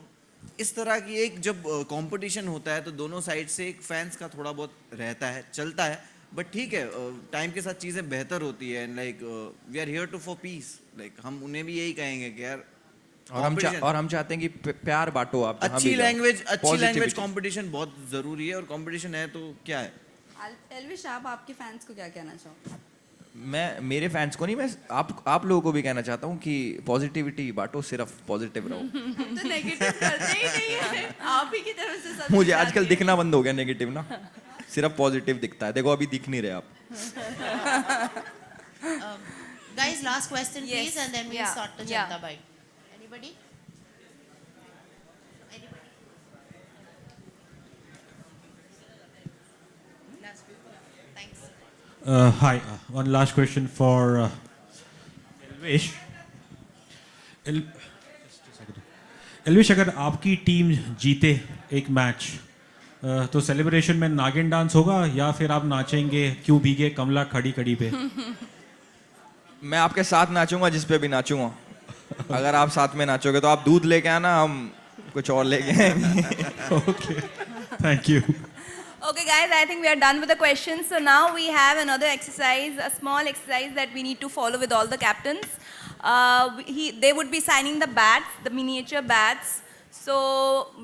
इस तरह की एक जब कंपटीशन होता है तो दोनों साइड से एक फैंस का थोड़ा बहुत रहता है, चलता है। बट ठीक है, टाइम के साथ चीज़ें बेहतर होती है, and like we are here to for peace. Like हम उन्हें भी यही कहेंगे कि यार, और हम चाहते हैं कि प्यार बांटो आप। अच्छी लैंग्वेज कंपटीशन बहुत ज़रूरी है, और कंपटीशन है तो क्या है। एल्विश, आप आपके फैंस को क्या कहना चाहो? मैं मेरे फैंस को नहीं, मैं आप लोगों को भी कहना चाहता हूँ कि पॉजिटिविटी बांटो, सिर्फ पॉजिटिव रहो। तो नेगेटिव करते ही नहीं है, आप ही की तरफ से सब। मुझे आजकल दिखना बंद हो गया नेगेटिव ना, सिर्फ पॉजिटिव दिखता है। देखो अभी दिख नहीं रहे आप। Guys, last question please, and then we'll start the Janta Bite. Anybody? Thanks. Hi, one last question for Elvish. Elvish, अगर आपकी टीम जीते एक मैच, तो सेलिब्रेशन में नागिन डांस होगा या फिर आप नाचेंगे क्यों भीगे कमला खड़ी खड़ी पे? मैं आपके साथ नाचूंगा जिस पे भी नाचूंगा। अगर आप साथ में नाचोगे तो आप दूध लेके आना, हम कुछ और लेके आएंगे। Okay, thank you. Okay guys, I think we are done with the questions. So now we have another exercise, a small exercise that we need to follow with all the captains. They would be signing the bats, the miniature bats. So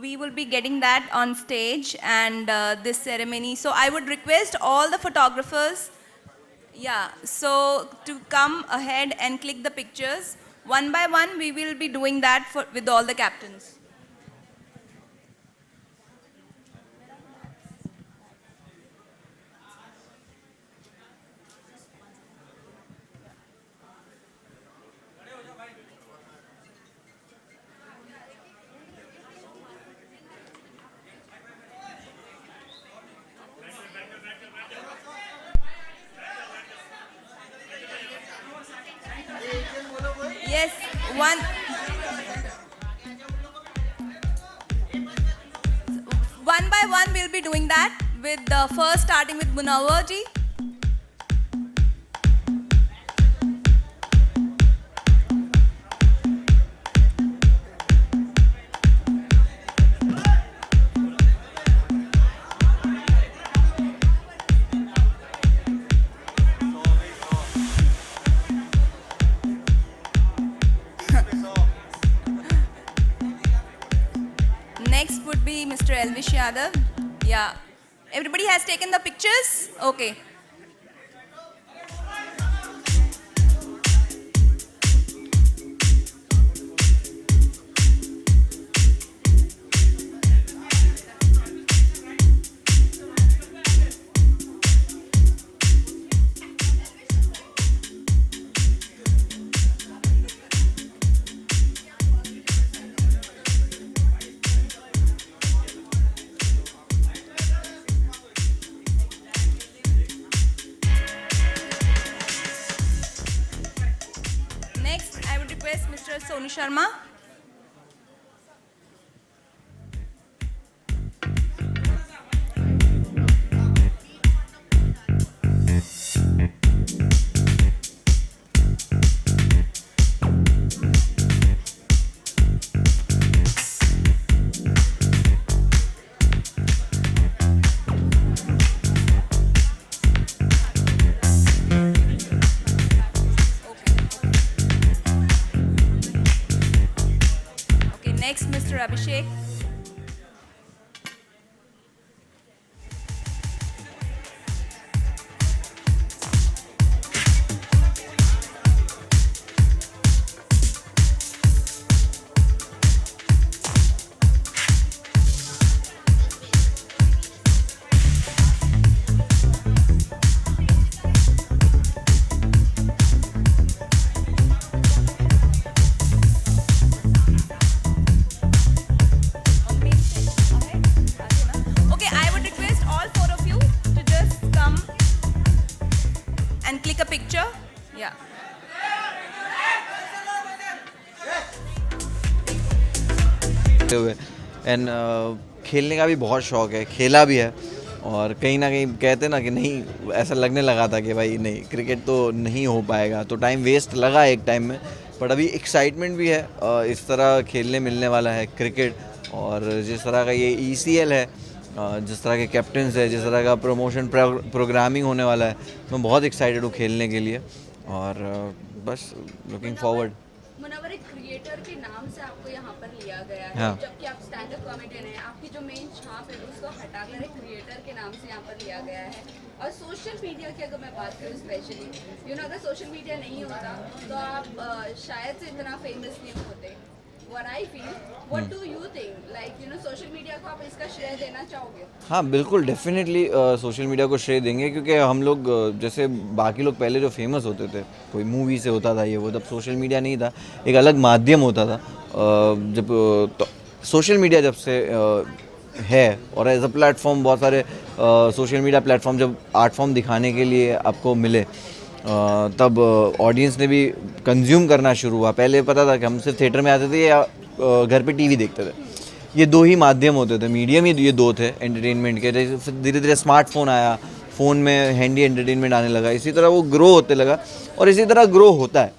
we will be getting that on stage and this ceremony. So I would request all the photographers Yeah, so to come ahead and click the pictures, one by one we will be doing that with all the captains. Yes, one by one we'll be doing that with the first starting with Munawar ji. Next would be Mr. Elvish Yadav. Yeah. Everybody has taken the pictures? Okay. Next, I would request Mr. Sonu Sharma. Okay, next Mr. Abhishek. Okay, I would request all four of you to just come and click a picture. Yeah. हुए and खेलने का भी बहुत शौक है, खेला भी है और कहीं ना कहीं कहते ना कि नहीं, ऐसा लगने लगा था कि भाई नहीं क्रिकेट तो नहीं हो पाएगा, तो टाइम वेस्ट लगा एक टाइम में, बट अभी एक्साइटमेंट भी है। इस तरह खेलने मिलने वाला है क्रिकेट और जिस तरह का ये ECL है, जिस तरह के कैप्टन्स है, जिस तरह का प्रमोशन प्रोग्रामिंग होने वाला है, मैं बहुत एक्साइटेड हूँ खेलने के लिए और बस लुकिंग फॉरवर्ड। मुनव्वर, एक क्रिएटर के नाम से आपको यहाँ पर लिया गया है, हाँ। जबकि आप स्टैंड अप कॉमेडियन हैं। आपकी जो मेन छाप है उसको हटाकर एक क्रिएटर के नाम से यहाँ पर लिया गया है। और सोशल मीडिया की अगर मैं बात करूँ स्पेशली, अगर सोशल मीडिया नहीं होता तो आप शायद से इतना फेमस नहीं होते। What I feel, what do you think? Like, social media को आप इसका श्रेय देना चाहोगे? हाँ बिल्कुल, डेफिनेटली सोशल मीडिया को श्रेय देंगे क्योंकि हम लोग जैसे बाकी लोग पहले जो फेमस होते थे, कोई मूवी से होता था ये वो, तब सोशल मीडिया नहीं था, एक अलग माध्यम होता था। जब तो सोशल मीडिया जब से है और एज अ प्लेटफॉर्म, बहुत सारे सोशल मीडिया प्लेटफॉर्म जब आर्ट फॉर्म दिखाने के लिए आपको मिले, तब ऑडियंस ने भी कंज्यूम करना शुरू हुआ। पहले पता था कि हम सिर्फ थिएटर में आते थे या घर पे टीवी देखते थे, ये दो ही माध्यम होते थे, मीडियम ही ये दो थे एंटरटेनमेंट के। फिर धीरे धीरे स्मार्टफोन आया, फ़ोन में हैंडी एंटरटेनमेंट आने लगा, इसी तरह वो ग्रो होते लगा और इसी तरह ग्रो होता है।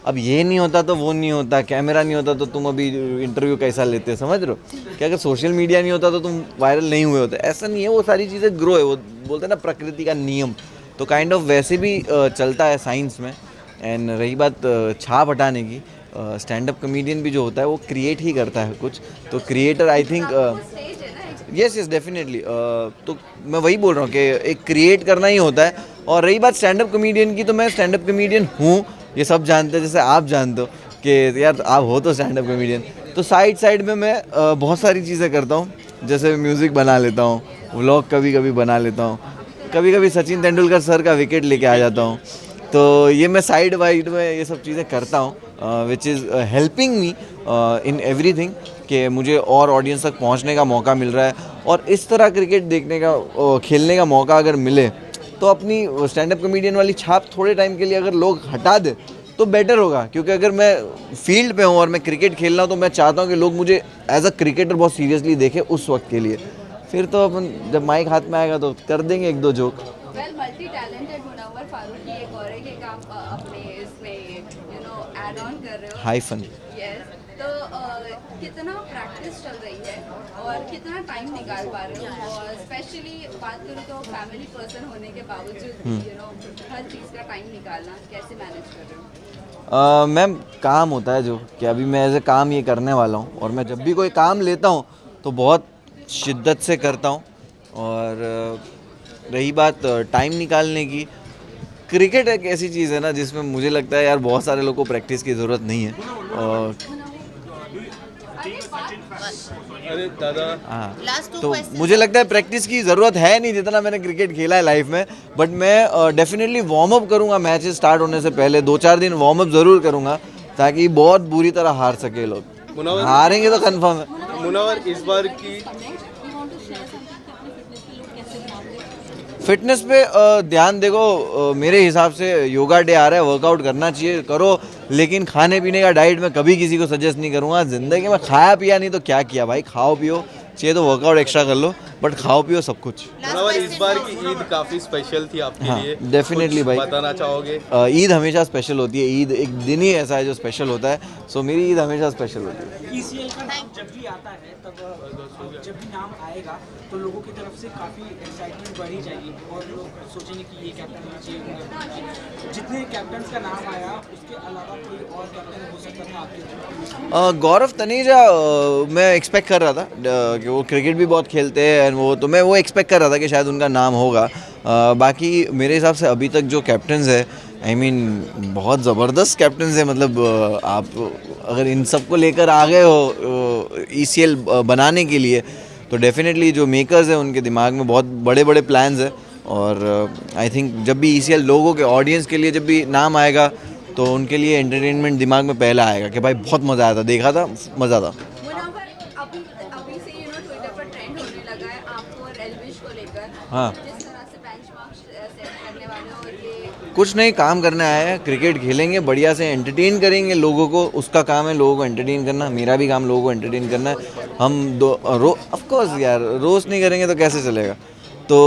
अब ये नहीं होता तो वो नहीं होता, कैमरा नहीं होता तो तुम अभी इंटरव्यू कैसा लेते, समझ रहे हो? कि अगर सोशल मीडिया नहीं होता तो तुम वायरल नहीं हुए होते, ऐसा नहीं है। वो सारी चीज़ें ग्रो है, वो बोलते हैं ना प्रकृति का नियम, तो काइंड ऑफ वैसे भी चलता है साइंस में। एंड रही बात छाप हटाने की, स्टैंड अप कॉमेडियन भी जो होता है वो क्रिएट ही करता है कुछ, तो creator I think yes definitely. तो मैं वही बोल रहा हूँ कि एक क्रिएट करना ही होता है और रही बात स्टैंड अप कॉमेडियन की, तो मैं स्टैंड अप कॉमेडियन हूँ, ये सब जानते हैं, जैसे आप जानते हो कि यार आप हो तो स्टैंड अप कॉमेडियन। तो साइड में मैं बहुत सारी चीज़ें करता हूँ, जैसे म्यूज़िक बना लेता हूँ, व्लॉग कभी कभी बना लेता हूँ, कभी कभी सचिन तेंदुलकर सर का विकेट लेके आ जाता हूँ। तो ये मैं साइड वाइड में ये सब चीज़ें करता हूँ, which is helping me in everything, कि मुझे और ऑडियंस तक पहुँचने का मौका मिल रहा है। और इस तरह क्रिकेट देखने का खेलने का मौका अगर मिले तो अपनी स्टैंड अप कॉमेडियन वाली छाप थोड़े टाइम के लिए अगर लोग हटा दे तो बेटर होगा, क्योंकि अगर मैं फील्ड पे हूँ और मैं क्रिकेट खेल रहा हूँ तो मैं चाहता हूँ कि लोग मुझे एज अ क्रिकेटर बहुत सीरियसली देखें उस वक्त के लिए। फिर तो अपन जब माइक हाथ में आएगा तो कर देंगे एक दो joke. Well multi talented Munawar Faruqui एक और है कि आप अपने इसमें ऐड ऑन कर रहे हो हाइफन। यस, तो कितना प्रैक्टिस चल रही है और कितना टाइम निकाल पा रहे हो, और स्पेशली बात करूँ तो फैमिली पर्सन होने के बावजूद हर चीज़ का टाइम निकालना कैसे मैनेज कर रहे हो? मैम काम होता है जो कि अभी मैं एज ए काम ये करने वाला हूँ, और मैं जब भी कोई काम लेता हूँ तो बहुत शिद्दत से करता हूँ। और रही बात टाइम निकालने की, क्रिकेट एक ऐसी चीज़ है ना जिसमें मुझे लगता है यार बहुत सारे लोगों को प्रैक्टिस की ज़रूरत नहीं है। और अरे दादा हाँ, तो मुझे लगता है प्रैक्टिस की ज़रूरत है नहीं जितना मैंने क्रिकेट खेला है लाइफ में। बट मैं डेफिनेटली वार्म अप करूँगा, मैचेस स्टार्ट होने से पहले 2-4 दिन वार्म अप ज़रूर करूँगा, ताकि बहुत बुरी तरह हार सके लोग। हारेंगे तो कंफर्म है। मुनव्वर इस बार की फिटनेस पे ध्यान देखो, मेरे हिसाब से योगा डे आ रहा है, वर्कआउट करना चाहिए, करो, लेकिन खाने पीने का डाइट मैं कभी किसी को सजेस्ट नहीं करूँगा। ज़िंदगी में खाया पिया नहीं तो क्या किया भाई, खाओ पियो, चाहिए तो वर्कआउट एक्स्ट्रा कर लो, बट खाओ पियो सब कुछ। मुनव्वर इस बार की ईद काफ़ी स्पेशल थी आपके हाँ, लिए, डेफिनेटली कुछ भाई बताना चाहोगे? ईद हमेशा स्पेशल होती है, ईद एक दिन ही ऐसा है जो स्पेशल होता है, सो मेरी ईद हमेशा स्पेशल होती है। ECL का नाम जब भी आता है तब जब भी नाम आएगा तो लोगों की तरफ से काफ़ी एक्साइटमेंट बढ़ी जाएगी और लोग सोचेंगे कि ये कैप्टन होना चाहिए। जितने कैप्टन का नाम आया उसके अलावा कोई और कैप्टन हो सकता था आपके? गौरव तनेजा मैं एक्सपेक्ट कर रहा था कि वो क्रिकेट भी बहुत खेलते हैं, वो तो मैं वो एक्सपेक्ट कर रहा था कि शायद उनका नाम होगा। बाकी मेरे हिसाब से अभी तक जो कैप्टन्स है, आई मीन बहुत ज़बरदस्त कैप्टन्स है। मतलब आप अगर इन सब को लेकर आ गए हो ECL बनाने के लिए तो डेफिनेटली जो मेकर्स हैं उनके दिमाग में बहुत बड़े बड़े प्लान्स हैं। और आई थिंक जब भी ECL लोगों के ऑडियंस के लिए जब भी नाम आएगा तो उनके लिए एंटरटेनमेंट दिमाग में पहला आएगा कि भाई बहुत मज़ा आया था, देखा था, मज़ा था। अभी से ट्विटर पर ट्रेंड होने लगा है आपको और एल्विश को लेकर, हाँ, जिस तरह से बेंचमार्क सेट करने वाले हो, और ये कुछ नहीं, काम करने आए हैं, क्रिकेट खेलेंगे, बढ़िया से एंटरटेन करेंगे लोगों को, उसका काम है लोगों को एंटरटेन करना, मेरा भी काम लोगों को एंटरटेन करना है। हम ऑफ कोर्स यार रोस्ट नहीं करेंगे तो कैसे चलेगा। तो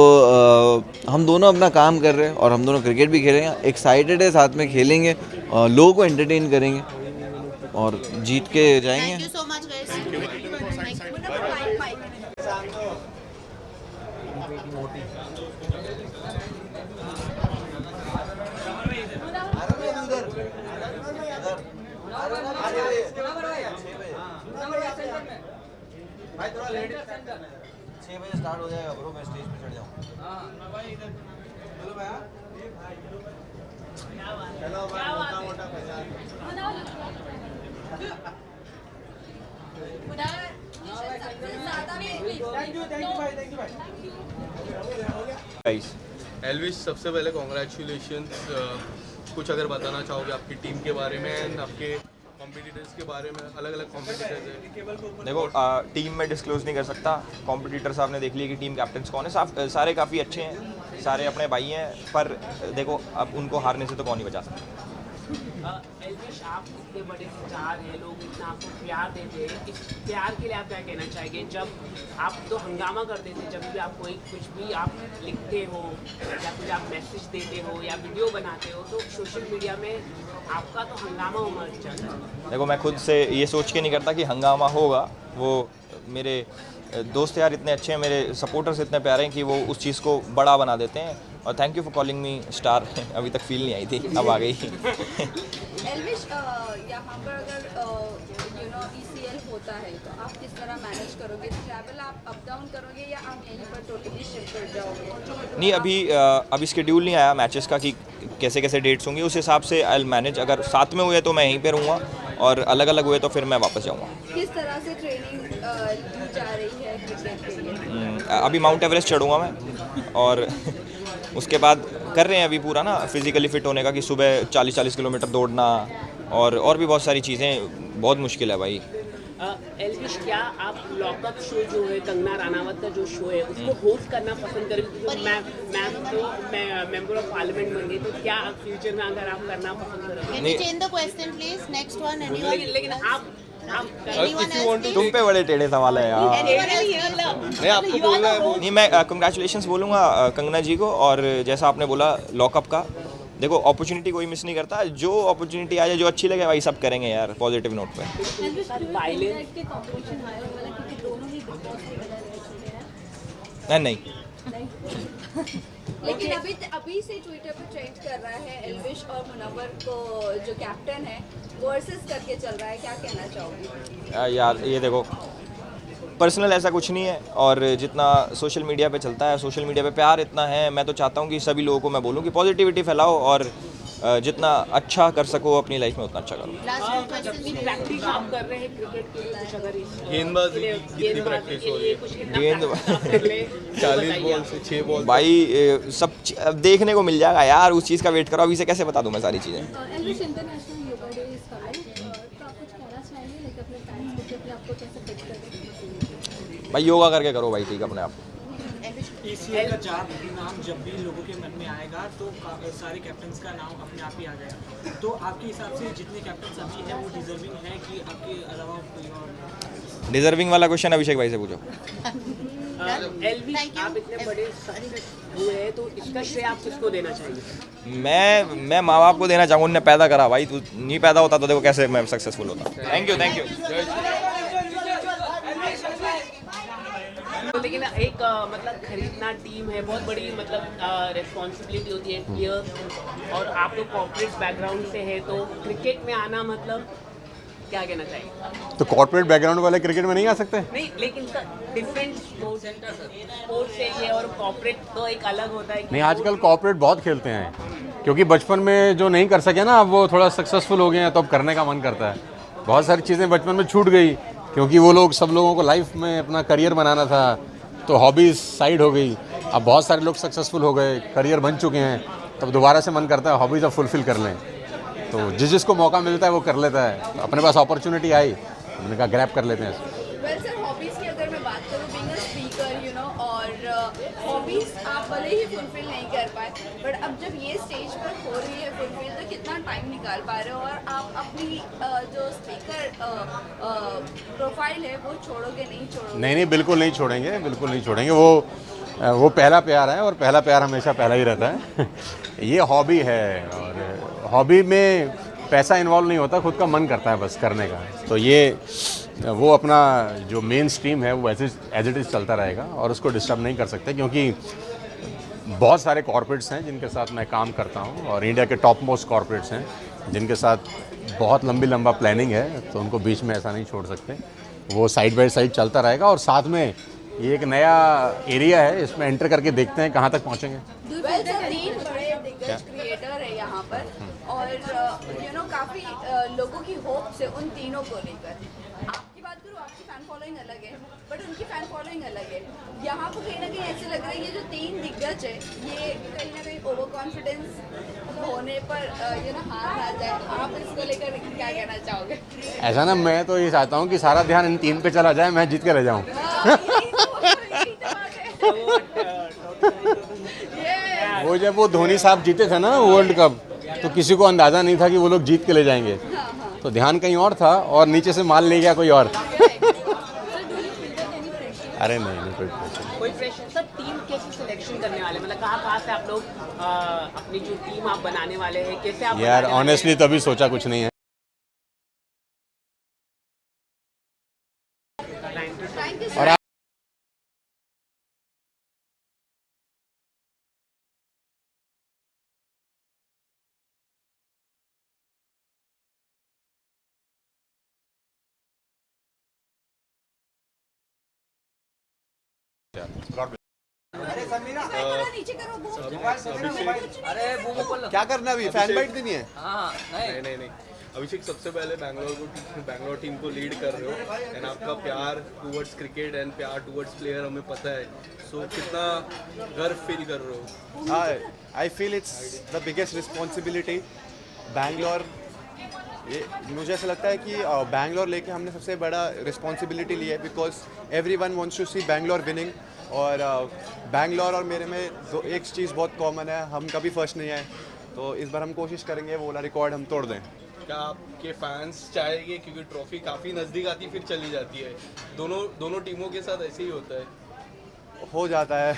हम दोनों अपना काम कर रहे हैं और हम दोनों क्रिकेट भी खेलेंगे, एक्साइटेड है, साथ में खेलेंगे, लोगों को एंटरटेन करेंगे और जीत के जाएंगे। Thank you so much guys. भाई थोड़ा लेट 6 बजे स्टार्ट हो जाएगा ब्रो, मैं स्टेज पे चढ़ जाऊँ। हाँ भाई इधर हेलो भैया, हेलो भाई, मोटा मोटा पैसा। एल्विश, सबसे पहले कॉन्ग्रेचुलेशंस। कुछ अगर बताना चाहोगे आपकी टीम के बारे में एंड आपके कॉम्पिटिटर्स के बारे में? अलग अलग कॉम्पिटिटर्स हैं, देखो टीम में डिस्क्लोज नहीं कर सकता, कॉम्पिटिटर्स आपने देख लिया कि टीम कैप्टन्स कौन है, सारे काफ़ी अच्छे हैं, सारे अपने भाई हैं, पर देखो अब उनको हारने से तो कौन ही बचा सकता। एल्विश, आप इतने बड़े स्टार हैं, लोग इतना आपको प्यार देते हैं, इस प्यार के लिए आप क्या कहना चाहेंगे? जब आप तो हंगामा करते थे, जब भी आप कोई कुछ भी आप लिखते हो या कुछ आप मैसेज देते हो या वीडियो बनाते हो तो सोशल मीडिया में आपका तो हंगामा मच जाता है। देखो मैं खुद से ये सोच के नहीं करता कि हंगामा होगा, वो मेरे दोस्त यार इतने अच्छे हैं, मेरे सपोर्टर्स इतने प्यारे हैं कि वो उस चीज़ को बड़ा बना देते हैं। और thank you for calling me star. अभी तक फील नहीं आई थी, अब आ गई। एल्विश, यहाँ पर अगर ECL होता है तो आप किस तरह मैनेज करोगे? ट्रैवल आप अप डाउन करोगे या आप यहीं पर टोटली शिफ्ट कर जाओगे? नहीं, अभी स्केड्यूल नहीं आया मैचेस का कि कैसे कैसे डेट्स होंगे, उस हिसाब से आई विल मैनेज। अगर साथ में हुए तो मैं यहीं पे रहूँगा और अलग अलग हुए तो फिर मैं वापस जाऊँगा। किस तरह से ट्रेनिंग दी जा रही है क्रिकेट के लिए? अभी माउंट एवरेस्ट चढ़ूँगा मैं और उसके बाद कर रहे हैं अभी पूरा ना फिज़िकली फ़िट होने का, कि सुबह 40-40 किलोमीटर दौड़ना और भी बहुत सारी चीज़ें। बहुत मुश्किल है भाई। एल्विश, क्या आप लॉकअप शो जो है कंगना रानावत का जो शो है उसको होस्ट करना पसंद करेंगे? क्योंकि मैम तो मैं मेंबर ऑफ पार्लियामेंट बन गई, तो क्या आप फ्यूचर में अगर आप करना पसंद करेंगे? Can you change the question, please? Next one, anyone? लेकिन आप तुम पे बड़े टेढ़े सवाल है यार। नहीं, आपको बोलना है। नहीं, मैं कंग्रेचुलेशंस बोलूँगा कंगना जी को। और जैसा आपने बोला लॉकअप का, देखो अपॉर्चुनिटी कोई मिस नहीं करता। जो अपॉर्चुनिटी आ जाए, जो अच्छी लगे, वही सब करेंगे यार, पॉजिटिव नोट पे। नहीं लेकिन अभी से ट्विटर पे ट्रेंड कर रहा है एल्विश और मुनव्वर को जो कैप्टन है वर्सेस करके चल रहा है, क्या कहना चाहोगे? यार ये देखो, पर्सनल ऐसा कुछ नहीं है। और जितना सोशल मीडिया पे चलता है, सोशल मीडिया पे प्यार इतना है, मैं तो चाहता हूँ कि सभी लोगों को मैं बोलूँ कि पॉजिटिविटी फैलाओ और जितना अच्छा कर सको अपनी लाइफ में उतना अच्छा करो। प्रैक्टिस आप कर रहे हैं क्रिकेट के लिए, कुछ अगर गेंदबाजी कितनी प्रैक्टिस हो रही है? गेंदबाजी 40 बॉल से 6 बॉल भाई, सब अब देखने को मिल जाएगा यार। उस चीज़ का वेट करो, अभी से कैसे बता दूँ मैं सारी चीज़ें। Elvish, international yoga day is coming, तो आप कुछ कहना चाहेंगे लाइक अपने फैंस को कि अपने आप को कैसे फिट करें? भाई योगा करके करो भाई, ठीक अपने आप। ECL का नाम जब भी लोगों के मन में आएगा तो सारे कैप्टन्स का नाम अपने आप ही आ जाएगा। तो आपके हिसाब से जितने कैप्टन्स अभी हैं वो डिजर्विंग है कि आपके अलावा कोई और? डिजर्विंग वाला क्वेश्चन अभिषेक भाई से पूछो। एल्विश, आप इतने बड़े सक्सेस हुए हैं तो इसका श्रेय आप किसको देना चाहेंगे? मैं माँ बाप को देना चाहूँगा, उन्होंने पैदा करा भाई। तू नहीं पैदा होता तो देखो कैसे मैं सक्सेसफुल होता। Thank you. लेकिन एक मतलब खरीदना टीम है, बहुत बड़ी मतलब रिस्पॉन्सिबिलिटी होती है प्लेयर, और आप लोग कॉर्पोरेट बैकग्राउंड से है तो क्रिकेट में आना मतलब क्या कहना चाहिए? तो कॉर्पोरेट बैकग्राउंड वाले क्रिकेट में नहीं आ सकते? नहीं, लेकिन डिफरेंट स्पोर्ट्स से ये और कॉर्पोरेट तो एक अलग होता है। नहीं, आजकल कॉर्पोरेट बहुत खेलते हैं, क्योंकि बचपन में जो नहीं कर सके ना, अब वो थोड़ा सक्सेसफुल हो गए हैं तो अब करने का मन करता है। बहुत सारी चीज़ें बचपन में छूट गई, क्योंकि वो लोग सब लोगों को लाइफ में अपना करियर बनाना था, तो हॉबीज़ साइड हो गई। अब बहुत सारे लोग सक्सेसफुल हो गए, करियर बन चुके हैं, तब दोबारा से मन करता है हॉबीज़ अब फुलफ़िल कर लें। तो जिसको मौका मिलता है वो कर लेता है। तो अपने पास अपॉर्चुनिटी आई, हमने कहा ग्रैब कर लेते हैं। वेल सर, हॉबीज़ की अगर मैं बात करूँ, being a speaker you know, और हॉबीज़ आप भले ही फुलफिल नहीं कर पाए, बट अब जब ये स्टेज पर हो रही है फुलफिल, तो कितना टाइम निकाल पा रहे हो और आप अपनी जो स्पीकर प्रोफाइल है वो छोड़ोगे नहीं छोड़ोगे? नहीं, बिल्कुल नहीं छोड़ेंगे, बिल्कुल नहीं छोड़ेंगे। वो पहला प्यार है और पहला प्यार हमेशा पहला ही रहता है। ये हॉबी है और हॉबी में पैसा इन्वॉल्व नहीं होता, खुद का मन करता है बस करने का। तो ये वो अपना जो मेन स्ट्रीम है वो एज इट इज़ चलता रहेगा और उसको डिस्टर्ब नहीं कर सकते, क्योंकि बहुत सारे कॉर्पोरेट्स हैं जिनके साथ मैं काम करता हूँ और इंडिया के टॉप मोस्ट कॉर्पोरेट्स हैं जिनके साथ बहुत लंबा प्लानिंग है, तो उनको बीच में ऐसा नहीं छोड़ सकते। वो साइड बाय साइड चलता रहेगा और साथ में ये एक नया एरिया है, इसमें एंटर करके देखते हैं कहाँ तक पहुँचेंगे। वेल सर, 3 बड़े दिग्गज क्रिएटर है यहाँ पर और यू नो काफ़ी लोगों की होप्स है उन तीनों को लेकर। आपकी बात करूँ, आपकी फ़ैन फॉलोइंग अलग है, बट उनकी फ़ैन फॉलोइंग अलग है। यहाँ पर कहीं ना कहीं ऐसे लग रहा है ये जो 3 दिग्गज है ये कहीं ना कहीं ओवर कॉन्फिडेंस होने पर यू नो हार आ जाए। आप इसको लेकर क्या कहना चाहोगे? ऐसा ना, मैं तो ये चाहता हूँ कि सारा ध्यान इन 3 पे चला जाए, मैं जीत के रह जाऊँ। वो जब वो धोनी साहब जीते थे ना वर्ल्ड कप, तो किसी को अंदाज़ा नहीं था कि वो लोग जीत के ले जाएंगे, तो ध्यान कहीं और था और नीचे से माल ले गया कोई और। अरे नहीं, कोई प्रेशर सर, टीम कैसे सिलेक्शन करने वाले, मतलब कहाँ से आप लोग अपनी जो टीम आप बनाने वाले हैं, कैसे आप यार ऑनेस्टली तभी सोचा कुछ नहीं है। और क्या करना अभी? फैन बाइट देनी है? नहीं अभिषेक, सबसे पहले बैंगलोर टीम को लीड कर रहे हो एंड आपका प्यार टूवर्ड्स क्रिकेट एंड प्यार टूवर्ड्स प्लेयर हमें पता है, सो कितना गर्व फील कर रहे हो? आई feel it's the biggest responsibility. Bangalore, मुझे ऐसा लगता है कि बैंगलोर लेके हमने सबसे बड़ा रिस्पॉन्सिबिलिटी लिया है, because every one wants to see Bangalore winning. और बैंगलोर और मेरे में एक चीज़ बहुत कॉमन है, हम कभी फर्स्ट नहीं आए, तो इस बार हम कोशिश करेंगे वो वाला रिकॉर्ड हम तोड़ दें। क्या आपके फैंस चाहेंगे, क्योंकि ट्रॉफी काफ़ी नज़दीक आती फिर चली जाती है, दोनों टीमों के साथ ऐसे ही होता है? हो जाता है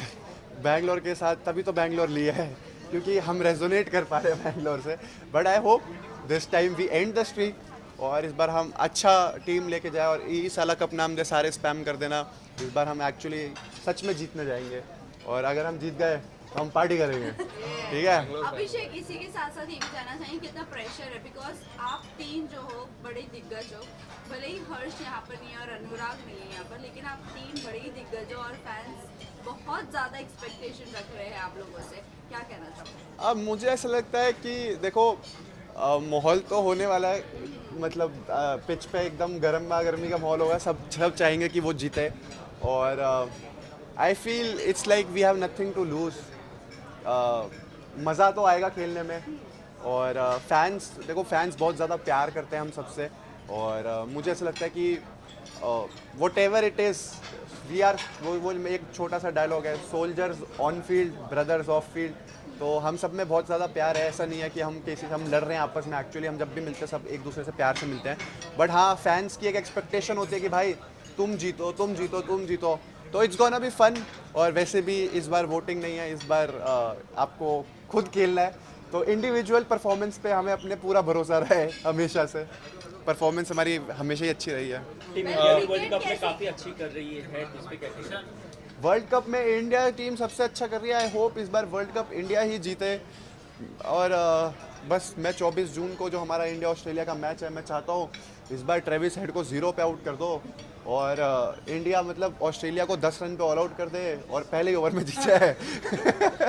बैंगलोर के साथ, तभी तो बैंगलोर लिया है, क्योंकि हम रेजोनेट कर पा रहे हैं बैंगलोर से। But I hope this time we end the streak और इस बार हम अच्छा टीम लेके जाए और इस साल कप नाम दे, सारे स्पैम कर देना। इस बार हम एक्चुअली सच में जीतने जाएंगे और अगर हम जीत गए तो हम पार्टी करेंगे, ठीक है? अभिषेक, इसी के साथ साथ ये भी जानना चाहिए कितना प्रेशर है, बिकॉज आप तीन जो हो बड़े दिग्गज हो, भले ही हर्ष यहाँ पर नहीं है और अनुराग नहीं है यहाँ पर, लेकिन आप तीन बड़े ही दिग्गज हो और फैंस बहुत ज़्यादा एक्सपेक्टेशन रख रहे हैं आप लोगों से, क्या कहना चाहोगे? अब मुझे ऐसा लगता है कि देखो माहौल तो होने वाला है, मतलब पिच पे एकदम गर्मी का माहौल होगा, सब चाहेंगे कि वो जीते और I feel it's like we have nothing to lose. मज़ा तो आएगा खेलने में और फैंस, देखो फैंस बहुत ज़्यादा प्यार करते हैं हम सबसे और मुझे ऐसा लगता है कि whatever it is we are, वो एक छोटा सा डायलॉग है, soldiers on field brothers off field. तो हम सब में बहुत ज़्यादा प्यार है, ऐसा नहीं है कि हम लड़ रहे हैं आपस में, एक्चुअली हम जब भी मिलते हैं सब एक दूसरे से प्यार से मिलते हैं। बट हाँ, फैंस की एक एक्सपेक्टेशन होती है कि भाई तुम जीतो, तो इट्स गोना बी फन। और वैसे भी इस बार वोटिंग नहीं है, इस बार आपको खुद खेलना है, तो इंडिविजुअल परफॉर्मेंस पे हमें अपने पूरा भरोसा रहे हमेशा से। परफॉर्मेंस हमारी हमेशा ही अच्छी रही है। वर्ल्ड कप में काफ़ी अच्छी कर रही है, इस पे कैसे? वर्ल्ड कप में इंडिया टीम सबसे अच्छा कर रही है। आई होप इस बार वर्ल्ड कप इंडिया ही जीते और बस मैं 24 जून को जो हमारा इंडिया ऑस्ट्रेलिया का मैच है, मैं चाहता हूँ इस बार ट्रेविस हेड को 0 पे आउट कर दो और इंडिया मतलब ऑस्ट्रेलिया को 10 रन पे ऑल आउट कर दे और पहले ही ओवर में जीत जाए।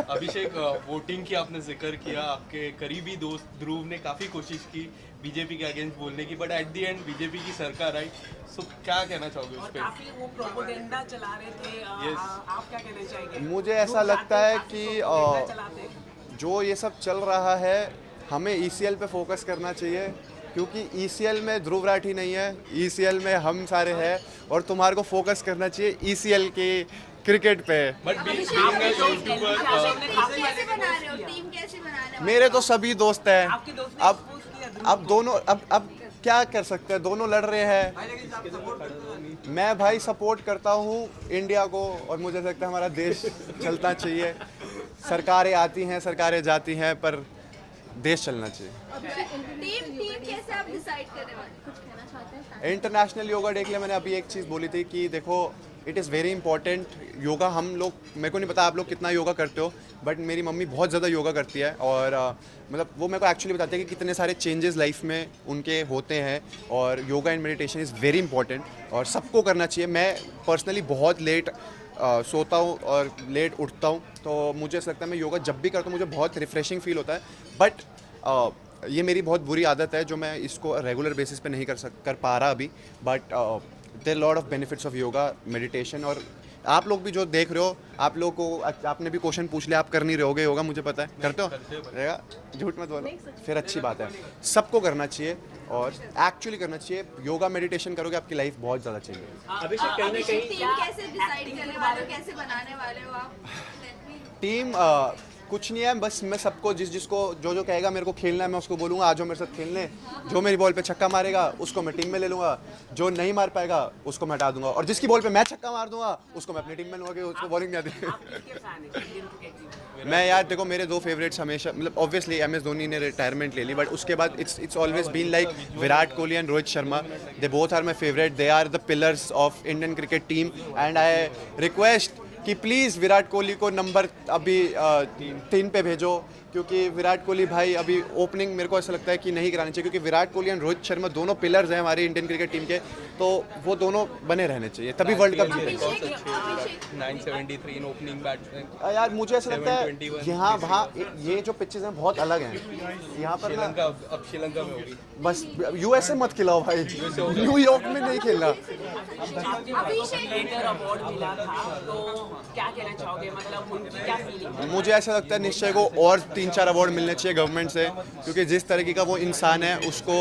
अभिषेक, वोटिंग की आपने जिक्र किया, आपके करीबी दोस्त ध्रुव ने काफ़ी कोशिश की बीजेपी के अगेंस्ट बोलने की, but at the end BJP की सरकार आई, सो क्या कहना चाहोगे उस पर? काफी वो प्रोपेगेंडा चला रहे थे, आप क्या कहना चाहेंगे? मुझे ऐसा लगता है कि जो ये सब चल रहा है हमें ECL पे फोकस करना चाहिए, क्योंकि ECL में ध्रुव राठी नहीं है, ECL में हम सारे हैं और तुम्हारे को फोकस करना चाहिए ECL के क्रिकेट पे। मेरे तो सभी दोस्त हैं, अब दोनों अब क्या कर सकते हैं, दोनों लड़ रहे हैं। मैं भाई सपोर्ट करता हूँ इंडिया को और मुझे लगता है हमारा देश चलना चाहिए। सरकारें आती हैं, सरकारें जाती हैं, पर देश चलना चाहिए। टीम कैसे आप डिसाइड करने वाले, कुछ कहना चाहते हैं? इंटरनेशनल योगा डे के लिए मैंने अभी एक चीज़ बोली थी कि देखो it is very important. Yoga हम लोग, मेरे को नहीं पता आप लोग कितना योगा करते हो, बट मेरी मम्मी बहुत ज़्यादा योगा करती है और मतलब वो मेरे को एक्चुअली बताती है कि कितने सारे चेंजेस लाइफ में उनके होते हैं और yoga and meditation is very important और सबको करना चाहिए। मैं पर्सनली बहुत लेट सोता हूँ और लेट उठता हूँ, तो मुझे ऐसा लगता है मैं योगा जब भी करता हूँ मुझे बहुत रिफ़्रेशिंग फील होता है। बट ये मेरी बहुत बुरी आदत है जो मैं इसको रेगुलर बेसिस पे नहीं कर पा रहा अभी, but there lot of benefits of yoga meditation. और आप लोग भी जो देख रहे हो, आप लोग को आपने भी क्वेश्चन पूछ लिया, आप कर नहीं रहोगे योगा, मुझे पता है, करते हो, झूठ मत बोलो, फिर अच्छी बात है। सबको करना चाहिए और एक्चुअली करना चाहिए। योगा मेडिटेशन करोगे आपकी लाइफ बहुत ज़्यादा चेंज होगी। अभिषेक, कहीं ना कहीं टीम कैसे डिसाइड करने वाले हो, कैसे बनाने वाले हो आप? टीम कुछ नहीं है, बस मैं सबको जिसको जो कहेगा मेरे को खेलना है मैं उसको बोलूँगा आ जाओ मेरे साथ खेलने। जो मेरी बॉल पे छक्का मारेगा उसको मैं टीम में ले लूँगा, जो नहीं मार पाएगा उसको मैं हटा दूंगा और जिसकी बॉल पे मैं छक्का मार दूंगा उसको मैं अपनी टीम में लूँगा कि उसको बॉलिंग नहीं आती। मैं यार देखो मेरे दो फेवरेट्स हमेशा, मतलब ऑब्वियसली MS धोनी ने रिटायरमेंट ले ली, बट उसके बाद it's always been like Virat Kohli and Rohit Sharma. They both are my favourite, they are the pillars of Indian cricket team and I request कि प्लीज़ विराट कोहली को नंबर अभी 3 पे भेजो, क्योंकि विराट कोहली भाई अभी ओपनिंग मेरे को ऐसा लगता है कि नहीं करानी चाहिए, क्योंकि विराट कोहली एंड रोहित शर्मा दोनों पिलर्स हैं हमारी इंडियन क्रिकेट टीम के, तो वो दोनों बने रहने चाहिए, तभी वर्ल्ड कप जीतेंगे। 973 इन ओपनिंग बैट्समैन। यार मुझे ऐसा लगता है यहाँ वहाँ ये जो पिचेस हैं बहुत अलग हैं, यहाँ पर ना अब श्रीलंका में होगी। बस यूएसए मत खिलाओ भाई, न्यूयॉर्क में नहीं खेलना। अवार्ड मिला था, तो क्या कहना चाहोगे, मतलब उनकी क्या फीलिंग है? मुझे ऐसा लगता है निश्चय को और 3-4 अवार्ड मिलने चाहिए गवर्नमेंट से, क्योंकि जिस तरीके का वो इंसान है उसको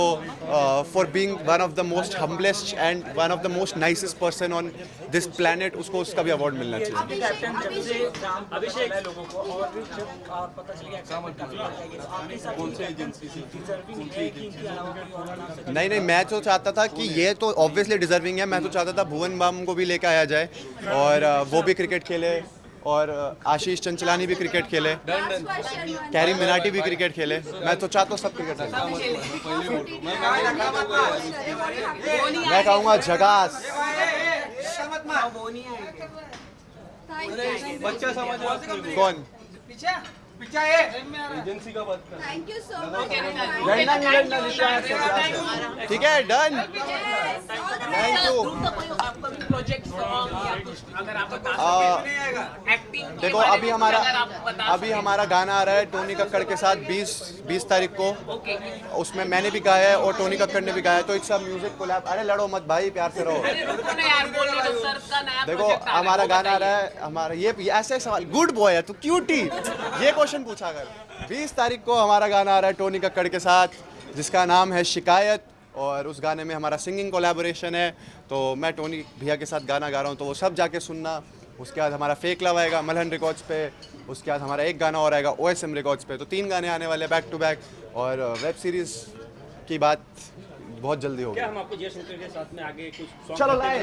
for being one of the most humblest and one of the most nicest person on this planet, उसको उसका भी अवार्ड मिलना चाहिए। नहीं, मैं तो चाहता था कि ये तो ऑब्वियसली डिजर्विंग है, मैं तो चाहता था भुवन बाम को भी लेकर आया जाए और वो भी क्रिकेट खेले, और आशीष चंचलानी भी क्रिकेट खेले, कैरी मिनाटी भी क्रिकेट खेले, मैं तो चाहता हूँ सब क्रिकेट खेले। मैं कहूँगा जगास। कौन एजेंसी का बात कर। Thank you so much. ठीक है, डन। Thank you. देखो अभी हमारा गाना आ रहा है टोनी कक्कड़ के साथ 20 तारीख को, उसमें मैंने भी गाया है और टोनी कक्कड़ ने भी गाया है, तो इट्स अ म्यूजिक कोलैब। अरे लड़ो मत भाई, प्यार से रहो। देखो हमारा गाना आ रहा है, हमारा ये ऐसे सवाल, गुड बॉय है तू, क्यूटी, ये क्वेश्चन पूछा कर। 20 तारीख को हमारा गाना आ रहा है टोनी कक्कड़ के साथ, जिसका नाम है शिकायत, और उस गाने में हमारा सिंगिंग कोलैबोरेशन है, तो मैं टोनी भैया के साथ गाना गा रहा हूँ, तो वो सब जाके सुनना। उसके बाद हमारा फेक लव आएगा मलहन रिकॉर्ड्स पे, उसके बाद हमारा एक गाना और आएगा OSM रिकॉर्ड्स पे, तो 3 गाने आने वाले बैक टू बैक, और वेब सीरीज़ की बात बहुत जल्दी होगी। क्या हम आपको जय शंकर के साथ में आगे कुछ चलो लाए।